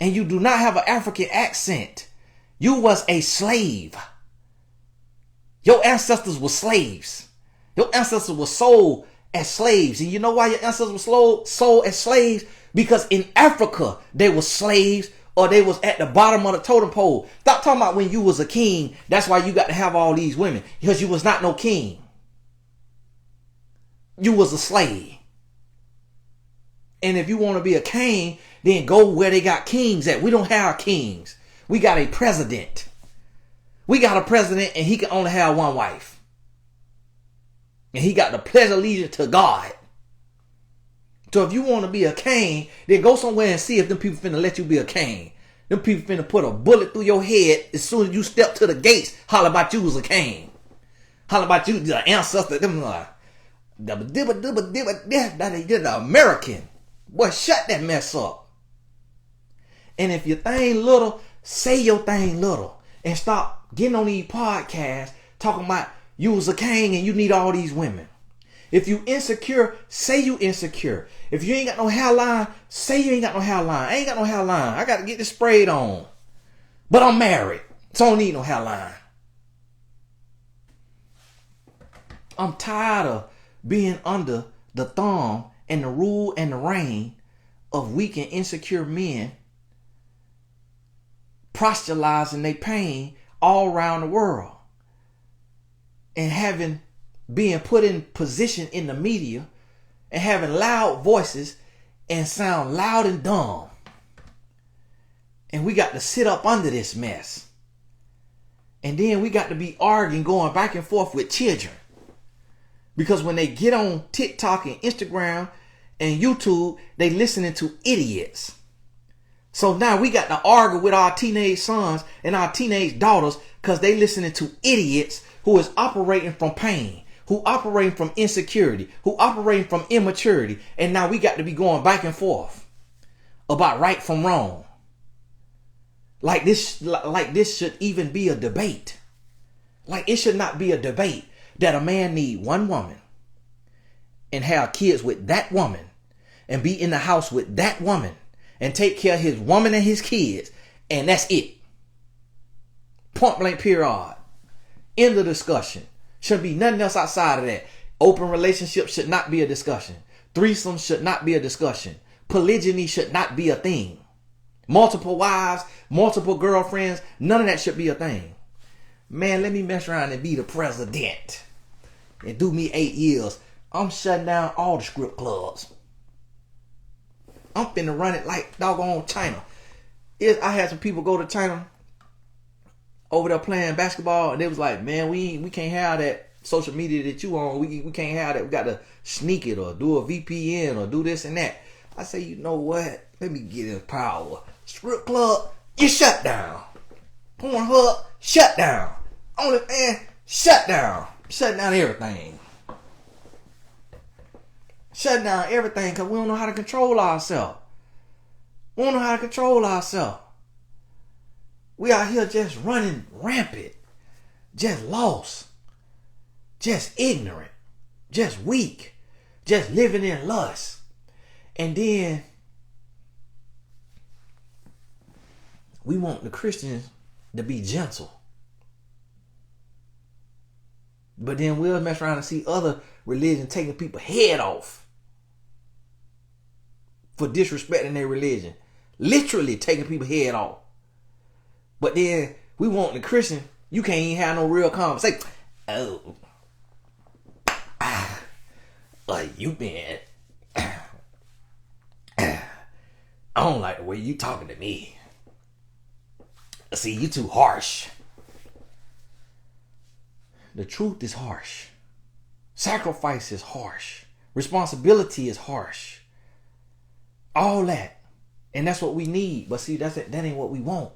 And you do not have an African accent. You was a slave. Your ancestors were slaves. Your ancestors were sold as slaves. And you know why your ancestors were sold as slaves? Because in Africa, they were slaves, or they was at the bottom of the totem pole. Stop talking about when you was a king. That's why you got to have all these women. Because you was not no king. You was a slave. And if you want to be a king, then go where they got kings at. We don't have kings. We got a president. We got a president, and he can only have one wife. And he got the pledge of allegiance to God. So if you want to be a king, then go somewhere and see if them people finna let you be a king. Them people finna put a bullet through your head as soon as you step to the gates. Holler about you was a king. Holler about you, the ancestor. Them the American. Boy, shut that mess up. And if your thing little, say your thing little. And stop getting on these podcasts talking about you was a king and you need all these women. If you insecure, say you insecure. If you ain't got no hairline, say you ain't got no hairline. I ain't got no hairline. I got to get this sprayed on. But I'm married, so I don't need no hairline. I'm tired of being under the thumb and the rule and the reign of weak and insecure men proselytizing their pain all around the world. And being put in position in the media and having loud voices and sound loud and dumb. And we got to sit up under this mess. And then we got to be arguing, going back and forth with children. Because when they get on TikTok and Instagram and YouTube, they listening to idiots. So now we got to argue with our teenage sons and our teenage daughters because they listening to idiots who is operating from pain, who operating from insecurity, who operating from immaturity. And now we got to be going back and forth about right from wrong. Like this should even be a debate. Like it should not be a debate that a man need one woman and have kids with that woman and be in the house with that woman and take care of his woman and his kids. And that's it. Point blank period. End of discussion. Shouldn't be nothing else outside of that. Open relationships should not be a discussion. Threesomes should not be a discussion. Polygyny should not be a thing. Multiple wives, multiple girlfriends, none of that should be a thing. Man, let me mess around and be the president and do me 8 years. I'm shutting down all the strip clubs. I'm finna run it like doggone China. I had some people go to China over there playing basketball, and they was like, man, we can't have that social media that you on. We can't have that. We got to sneak it or do a VPN or do this and that. I say, you know what? Let me get in power. Strip club, you shut down. Pornhub, shut down. OnlyFans, shut down. Shut down everything. Shut down everything because we don't know how to control ourselves. We don't know how to control ourselves. We out here just running rampant, just lost, just ignorant, just weak, just living in lust. And then we want the Christians to be gentle. But then we'll mess around and see other religions taking people's head off for disrespecting their religion. Literally taking people's head off. But then we want the Christian, you can't even have no real conversation. Oh, you been, I don't like the way you talking to me. See, you too harsh. The truth is harsh. Sacrifice is harsh. Responsibility is harsh. All that. And that's what we need. But see, that ain't what we want.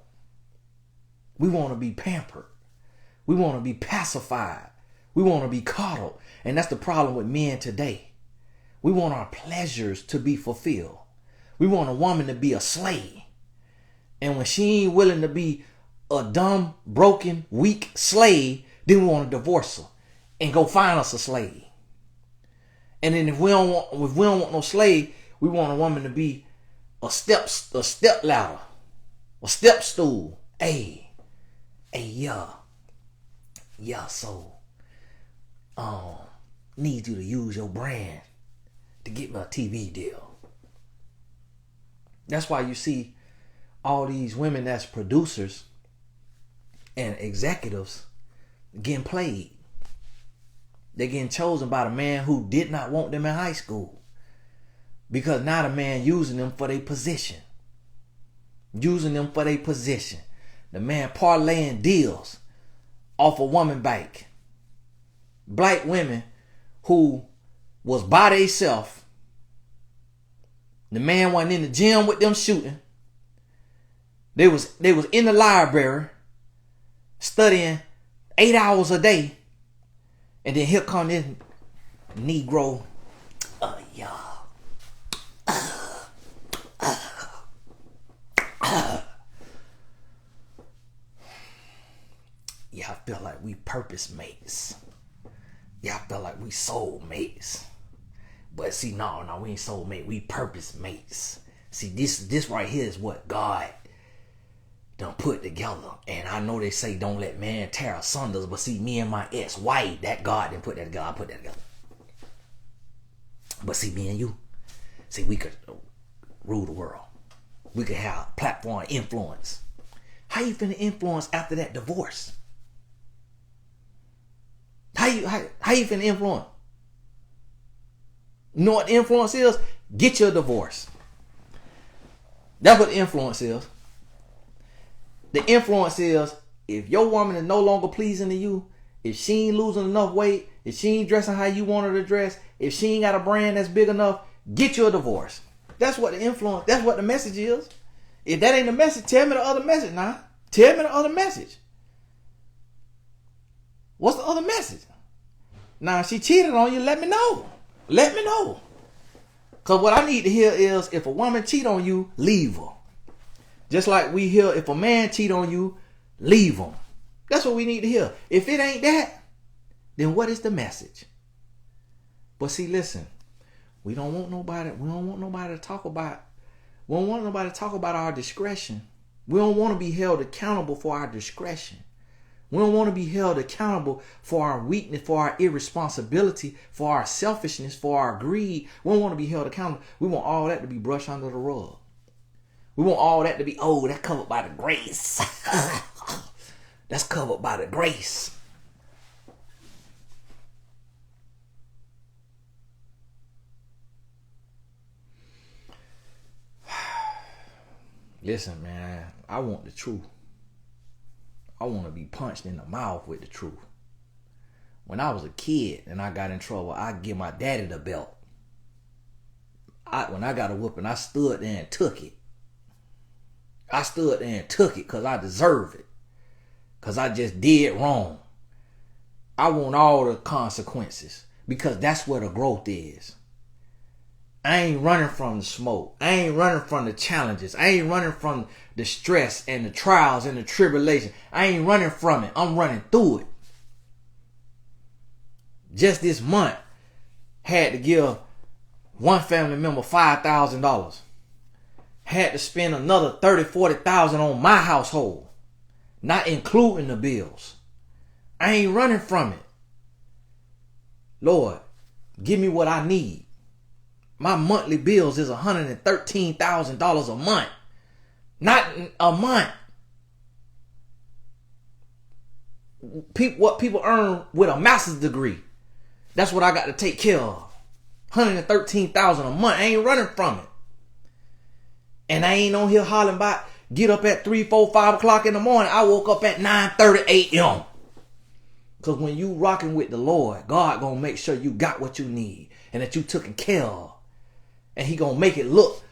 We want to be pampered. We want to be pacified. We want to be coddled. And that's the problem with men today. We want our pleasures to be fulfilled. We want a woman to be a slave. And when she ain't willing to be a dumb, broken, weak slave, then we want to divorce her and go find us a slave. And then if we don't want no slave, we want a woman to be a step ladder, a step stool. Yeah. So, need you to use your brand to get me a TV deal. That's why you see all these women that's producers and executives getting played. They're getting chosen by the man who did not want them in high school. Because now the man using them for their position. Using them for their position. The man parlaying deals off a woman back. Black women who was by themselves. The man wasn't in the gym with them shooting. They was in the library studying 8 hours a day. And then here come this Negro. Yeah, I feel like we purpose mates. Yeah, I feel like we soul mates. But see, no, we ain't soul mate. We purpose mates. See, this right here is what God done put together. And I know they say don't let man tear asunder, but see, me and my ex-wife, that God didn't put that together. I put that together. But see, me and you, see, we could rule the world. We could have platform influence. How you finna influence after that divorce? How you finna influence? You know what the influence is? Get your divorce. That's what the influence is. The influence is if your woman is no longer pleasing to you, if she ain't losing enough weight, if she ain't dressing how you want her to dress, if she ain't got a brand that's big enough, get you a divorce. That's what the influence, that's what the message is. If that ain't the message, tell me the other message now. Tell me the other message. What's the other message? Now, if she cheated on you, let me know. Let me know. Because what I need to hear is if a woman cheat on you, leave her. Just like we hear if a man cheat on you, leave him. That's what we need to hear. If it ain't that, then what is the message? But see, listen, we don't want nobody to talk about our discretion. We don't want to be held accountable for our discretion. We don't want to be held accountable for our weakness, for our irresponsibility, for our selfishness, for our greed. We don't want to be held accountable. We want all that to be brushed under the rug. We want all that to be, that's covered by the grace. That's covered by the grace. Listen, man, I want the truth. I want to be punched in the mouth with the truth. When I was a kid and I got in trouble, I'd give my daddy the belt. When I got a whooping, I stood there and took it. I stood there and took it because I deserve it. Because I just did wrong. I want all the consequences because that's where the growth is. I ain't running from the smoke. I ain't running from the challenges. I ain't running from the stress and the trials and the tribulation. I ain't running from it. I'm running through it. Just this month, had to give one family member $5,000. Had to spend another $30,000, $40,000 on my household. Not including the bills. I ain't running from it. Lord, give me what I need. My monthly bills is $113,000 a month. Not a month. What people earn with a master's degree. That's what I got to take care of. $113,000 a month. I ain't running from it. And I ain't on here hollering about get up at 3, 4, 5 o'clock in the morning. I woke up at 9:30 a.m. Because when you rocking with the Lord, God gonna make sure you got what you need and that you taken care of. And he gonna make it look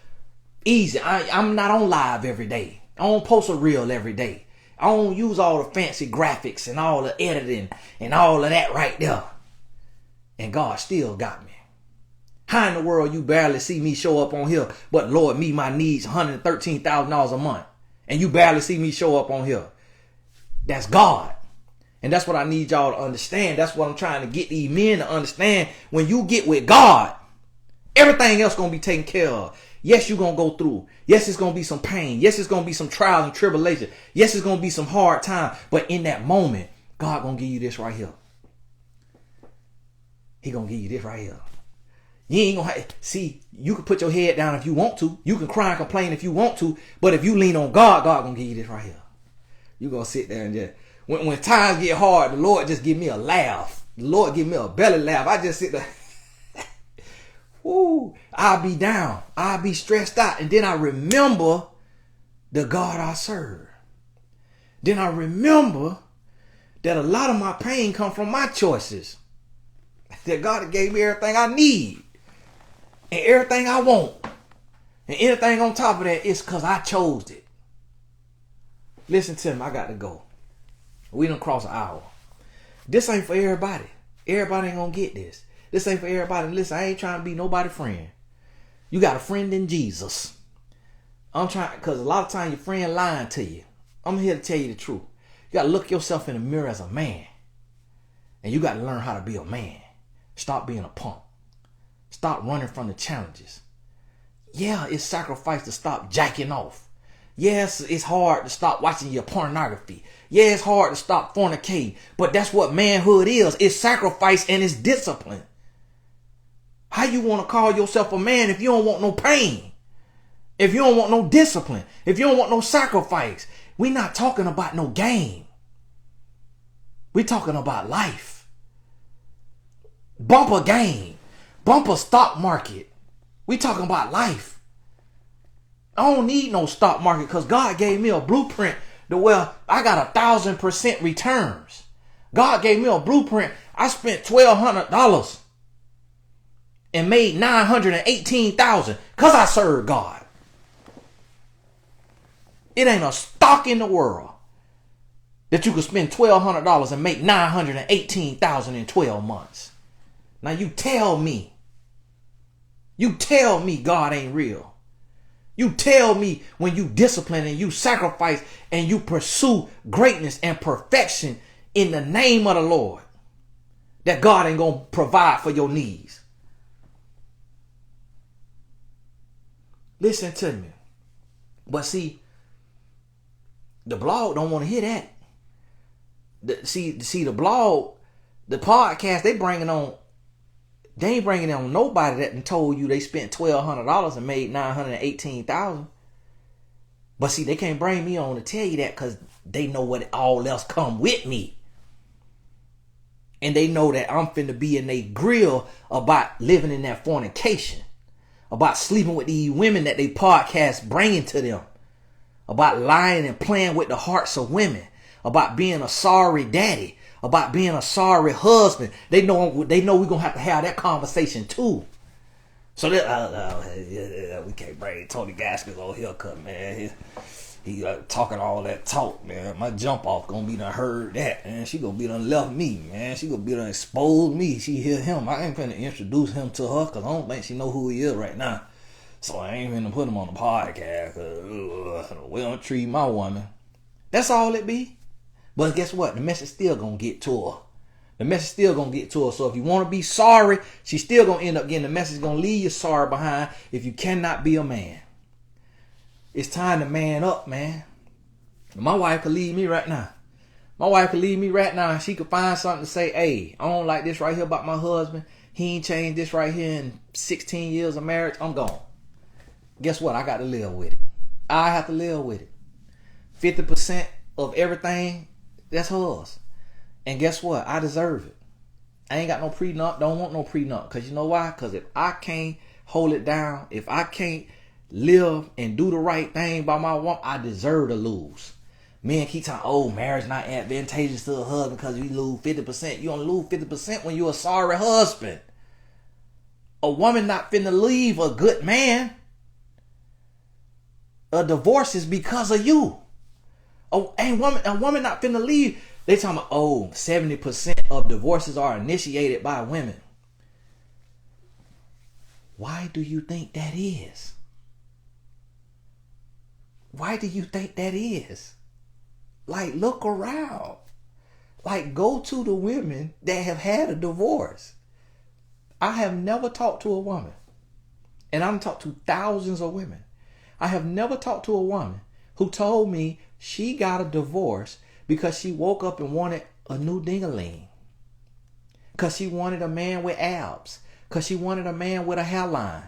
easy. I'm not on live every day. I don't post a reel every day. I don't use all the fancy graphics and all the editing and all of that right there. And God still got me. How in the world you barely see me show up on here, but Lord, meet my needs $113,000 a month. And you barely see me show up on here. That's God. And that's what I need y'all to understand. That's what I'm trying to get these men to understand. When you get with God, everything else going to be taken care of. Yes, you're going to go through. Yes, it's going to be some pain. Yes, it's going to be some trials and tribulation. Yes, it's going to be some hard time. But in that moment, God going to give you this right here. He gonna give you this right here. You ain't gonna see, you can put your head down if you want to. You can cry and complain if you want to. But if you lean on God, God gonna give you this right here. You gonna sit there and just, when times get hard, the Lord just give me a laugh. The Lord give me a belly laugh. I just sit there. Woo, I'll be down. I'll be stressed out. And then I remember the God I serve. Then I remember that a lot of my pain come from my choices. That God gave me everything I need. And everything I want. And anything on top of that is because I chose it. Listen to me, I got to go. We done crossed an hour. This ain't for everybody. Everybody ain't gonna get this. This ain't for everybody. Listen, I ain't trying to be nobody's friend. You got a friend in Jesus. I'm trying, because a lot of times your friend lying to you. I'm here to tell you the truth. You got to look yourself in the mirror as a man. And you got to learn how to be a man. Stop being a punk. Stop running from the challenges. Yeah, it's sacrifice to stop jacking off. Yes, it's hard to stop watching your pornography. Yeah, it's hard to stop fornicating. But that's what manhood is. It's sacrifice and it's discipline. How you want to call yourself a man if you don't want no pain? If you don't want no discipline? If you don't want no sacrifice? We not talking about no game. We talking about life. Bumper game. Bumper stock market. We talking about life. I don't need no stock market because God gave me a blueprint to where I got 1,000% returns. God gave me a blueprint. I spent $1,200 and made $918,000 because I served God. It ain't a stock in the world that you could spend $1,200 and make $918,000 in 12 months. Now you tell me God ain't real. You tell me when you discipline and you sacrifice and you pursue greatness and perfection in the name of the Lord, that God ain't gonna provide for your needs. Listen to me. But see, the blog don't want to hear that. See the blog, the podcast, they ain't bringing on nobody that done told you they spent $1,200 and made $918,000. But see, they can't bring me on to tell you that because they know what all else come with me. And they know that I'm finna be in their grill about living in that fornication. About sleeping with these women that they podcast bringing to them. About lying and playing with the hearts of women. About being a sorry daddy. About being a sorry husband. They know we're going to have that conversation too. So we can't bring Tony Gaskins on here, man. He talking all that talk, man. My jump off gonna be done heard that, man. She gonna be done left me, man. She gonna be done exposed me. She hear him. I ain't finna introduce him to her because I don't think she know who he is right now. So I ain't finna put him on the podcast because we don't treat my woman. That's all it be. But guess what? The message still gonna get to her. The message still gonna get to her. So if you want to be sorry, she's still gonna end up getting the message. Gonna leave you sorry behind if you cannot be a man. It's time to man up, man. My wife could leave me right now. My wife could leave me right now. She could find something to say, hey, I don't like this right here about my husband. He ain't changed this right here in 16 years of marriage. I'm gone. Guess what? I got to live with it. I have to live with it. 50% of everything, that's hers. And guess what? I deserve it. I ain't got no prenup. Don't want no prenup. Because you know why? Because if I can't hold it down, if I can't live and do the right thing by my woman, I deserve to lose. Men keep talking, oh, marriage not advantageous to a husband because you lose 50%. You only lose 50% when you're a sorry husband. A woman not finna leave a good man. A divorce is because of you. A woman not finna leave. They talking about, oh, 70% of divorces are initiated by women. Why do you think that is? Why do you think that is? Like, look around. Like, go to the women that have had a divorce. I have never talked to a woman, and I'm talked to thousands of women. I have never talked to a woman who told me she got a divorce because she woke up and wanted a new ding-a-ling. Because she wanted a man with abs. Because she wanted a man with a hairline.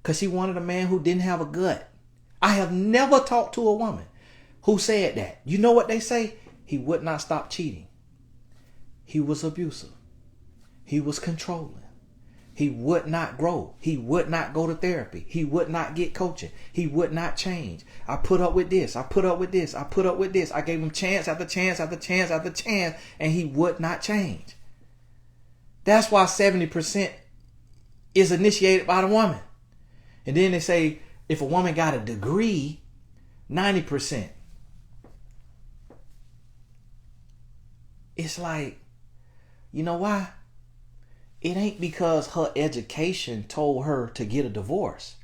Because she wanted a man who didn't have a gut. I have never talked to a woman who said that. You know what they say? He would not stop cheating. He was abusive. He was controlling. He would not grow. He would not go to therapy. He would not get coaching. He would not change. I put up with this. I put up with this. I put up with this. I gave him chance after chance after chance after chance, and he would not change. That's why 70% is initiated by the woman. And then they say if a woman got a degree, 90%. It's like, you know why? It ain't because her education told her to get a divorce.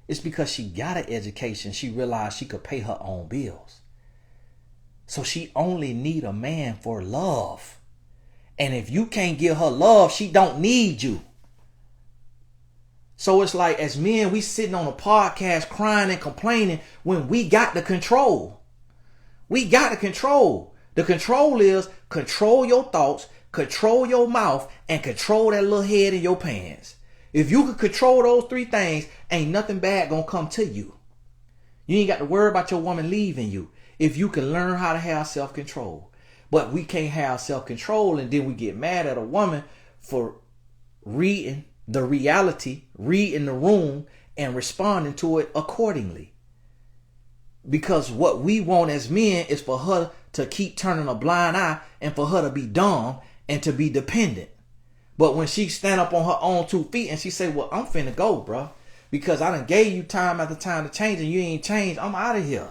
It's because she got an education. She realized she could pay her own bills. So she only need a man for love. And if you can't give her love, she don't need you. So it's like, as men, we sitting on a podcast crying and complaining when we got the control. We got the control. The control is control your thoughts, control your mouth, and control that little head in your pants. If you can control those three things, ain't nothing bad gonna come to you. You ain't got to worry about your woman leaving you if you can learn how to have self-control. But we can't have self-control, and then we get mad at a woman for reading the reality, reading the room, and responding to it accordingly. Because what we want as men is for her to keep turning a blind eye and for her to be dumb and to be dependent. But when she stand up on her own 2 feet and she say, well, I'm finna go, bro, because I done gave you time after time to change and you ain't changed, I'm out of here.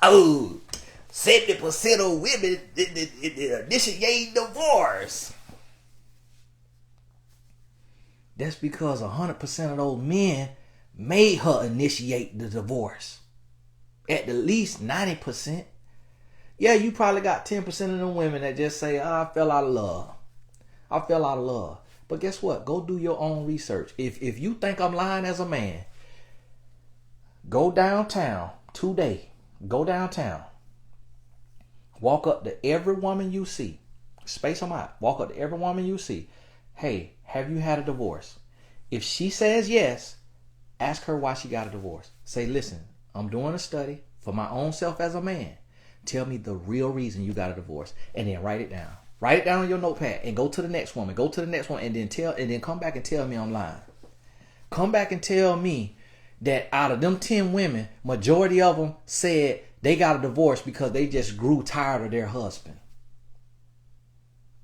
Oh, 70% of women initiate divorce. That's because 100% of those men made her initiate the divorce. At the least 90%. Yeah, you probably got 10% of them women that just say, oh, I fell out of love. I fell out of love. But guess what? Go do your own research. If you think I'm lying as a man, go downtown today. Go downtown. Walk up to every woman you see. Space them out. Walk up to every woman you see. Hey, have you had a divorce? If she says yes, ask her why she got a divorce. Say, listen, I'm doing a study for my own self as a man. Tell me the real reason you got a divorce. And then write it down. Write it down on your notepad and go to the next woman. Go to the next one and then come back and tell me I'm lying. Come back and tell me that out of them 10 women, majority of them said they got a divorce because they just grew tired of their husband.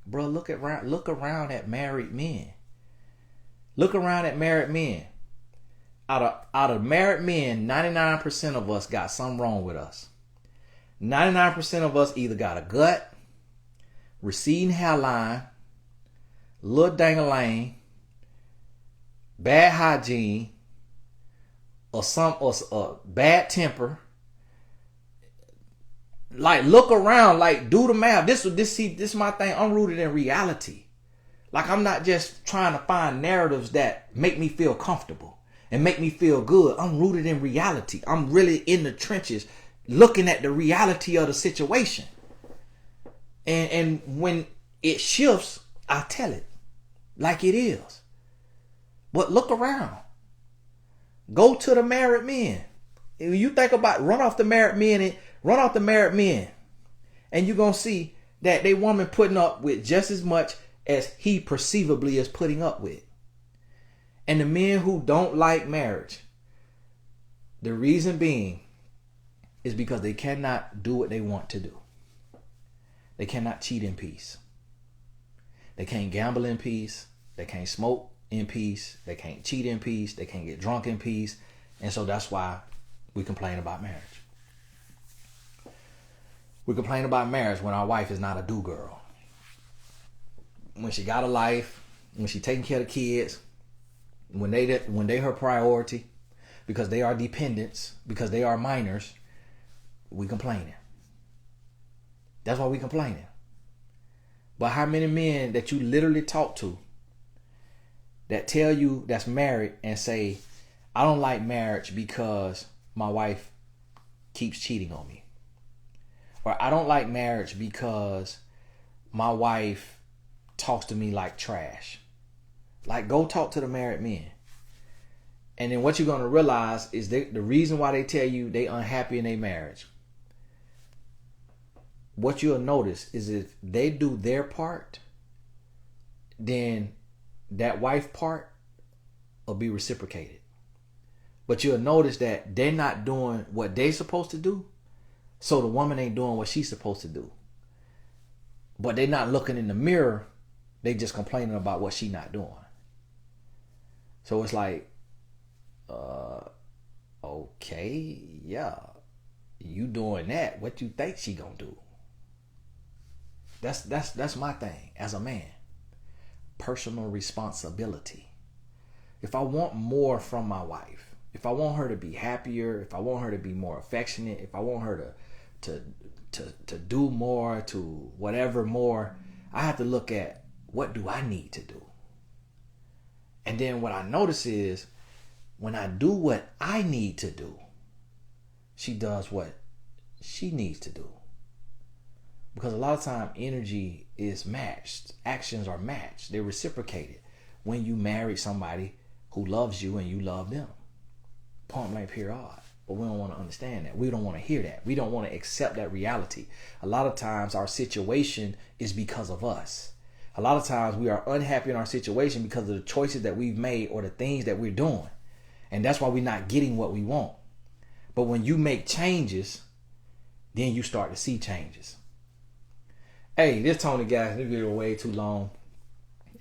Bro, look around at married men. Look around at married men. Out of married men, 99% of us got something wrong with us. 99% of us either got a gut, receding hairline, little dang-a-lang, bad hygiene, or bad temper. Like, look around, like, do the math. This is my thing. I'm rooted in reality. Like, I'm not just trying to find narratives that make me feel comfortable and make me feel good. I'm rooted in reality. I'm really in the trenches looking at the reality of the situation. And when it shifts, I tell it like it is. But look around. Go to the married men. If you think about run off the married men, and you're going to see that they woman putting up with just as much as he perceivably is putting up with. And the men who don't like marriage, the reason being is because they cannot do what they want to do. They cannot cheat in peace. They can't gamble in peace. They can't smoke in peace. They can't cheat in peace. They can't get drunk in peace. And so that's why we complain about marriage. We complain about marriage when our wife is not a do-girl. When she got a life, when she taking care of the kids, when they her priority, because they are dependents, because they are minors, we complaining. That's why we complaining. But how many men that you literally talk to that tell you that's married and say, I don't like marriage because my wife keeps cheating on me. Or I don't like marriage because my wife talks to me like trash. Like, go talk to the married men. And then what you're going to realize is the reason why they tell you they unhappy in their marriage. What you'll notice is if they do their part, then that wife part will be reciprocated. But you'll notice that they're not doing what they're supposed to do, so the woman ain't doing what she's supposed to do. But they're not looking in the mirror, they just complaining about what she not doing. So it's like, okay, yeah, you doing that, what you think she gonna do? That's my thing as a man. Personal responsibility. If I want more from my wife, if I want her to be happier, if I want her to be more affectionate, if I want her to do more, to whatever more, I have to look at what do I need to do. And then what I notice is when I do what I need to do, she does what she needs to do. Because a lot of time energy is matched. Actions are matched. They're reciprocated when you marry somebody who loves you and you love them. Point blank period. But we don't want to understand that. We don't want to hear that. We don't want to accept that reality. A lot of times our situation is because of us. A lot of times we are unhappy in our situation because of the choices that we've made or the things that we're doing. And that's why we're not getting what we want. But when you make changes, then you start to see changes. Hey, this Tony Gaskins, this video way too long.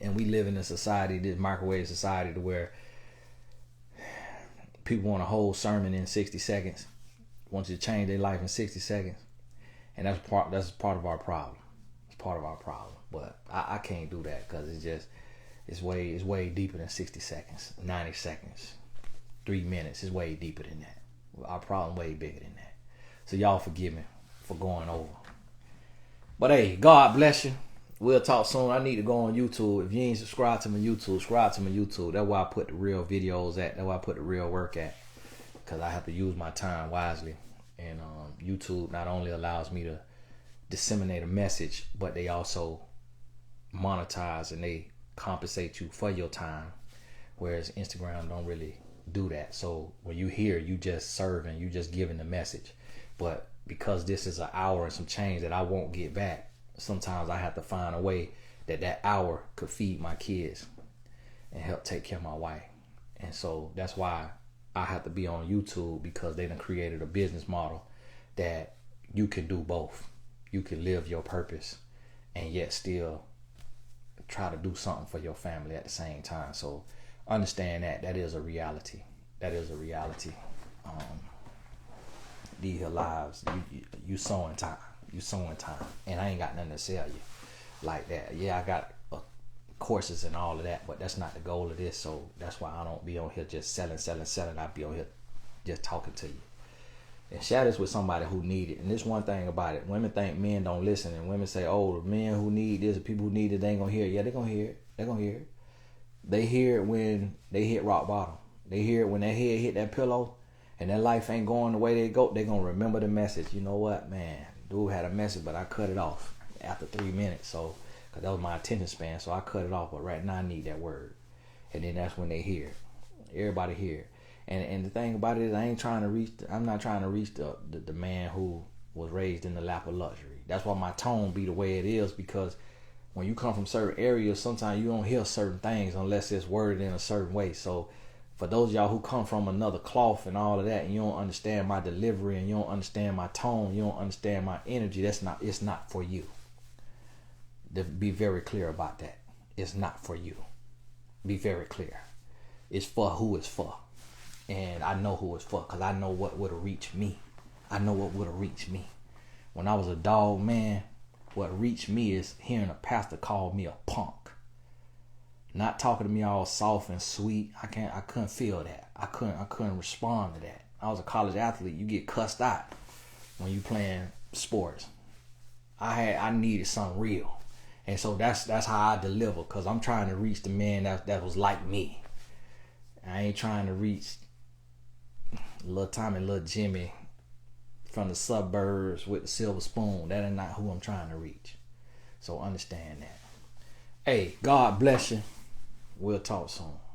And we live in a society, this microwave society, to where people want a whole sermon in 60 seconds. Want you to change their life in 60 seconds. And that's part of our problem. It's part of our problem. But I can't do that because it's way deeper than 60 seconds, 90 seconds, 3 minutes. It's way deeper than that. Our problem way bigger than that. So y'all forgive me for going over. But hey, God bless you. We'll talk soon. I need to go on YouTube. If you ain't subscribed to my YouTube, subscribe to my YouTube. That's why I put the real videos at. That's why I put the real work at. Because I have to use my time wisely. And YouTube not only allows me to disseminate a message, but they also monetize and they compensate you for your time. Whereas Instagram don't really do that. So when you hear, you just serving, you just giving the message. But because this is an hour and some change that I won't get back, sometimes I have to find a way that hour could feed my kids and help take care of my wife. And so that's why I have to be on YouTube, because they done created a business model that you can do both. You can live your purpose and yet still try to do something for your family at the same time. So understand that is a reality. That is a reality. These here lives, you sowing time. You sowing time. And I ain't got nothing to sell you like that. Yeah, I got courses and all of that, but that's not the goal of this. So that's why I don't be on here just selling. I be on here just talking to you. And share this with somebody who need it. And this one thing about it, women think men don't listen, and women say, oh, the men who need this, the people who need it, they ain't gonna hear it. Yeah, they gonna hear it. They gonna hear it. They hear it when they hit rock bottom. They hear it when their head hit that pillow and their life ain't going the way they go. They gonna remember the message. You know what, man, dude had a message, but I cut it off after 3 minutes. So, cause that was my attention span. So I cut it off. But right now I need that word. And then that's when they hear it. Everybody hear it. And the thing about it is, I'm not trying to reach the man who was raised in the lap of luxury. That's why my tone be the way it is, because when you come from certain areas, sometimes you don't hear certain things unless it's worded in a certain way. So for those of y'all who come from another cloth and all of that, and you don't understand my delivery, and you don't understand my tone, you don't understand my energy, it's not for you. To be very clear about that. It's not for you. Be very clear. It's for who it's for. And I know who it's for, because I know what would have reached me. I know what would have reached me. When I was a dog, man, what reached me is hearing a pastor call me a punk. Not talking to me all soft and sweet. I couldn't feel that. I couldn't respond to that. I was a college athlete. You get cussed out when you playing sports. I needed something real. And so that's how I deliver, because I'm trying to reach the man that was like me. I ain't trying to reach little Tommy, little Jimmy from the suburbs with the silver spoon. That is not who I'm trying to reach. So understand that. Hey, God bless you. We'll talk soon.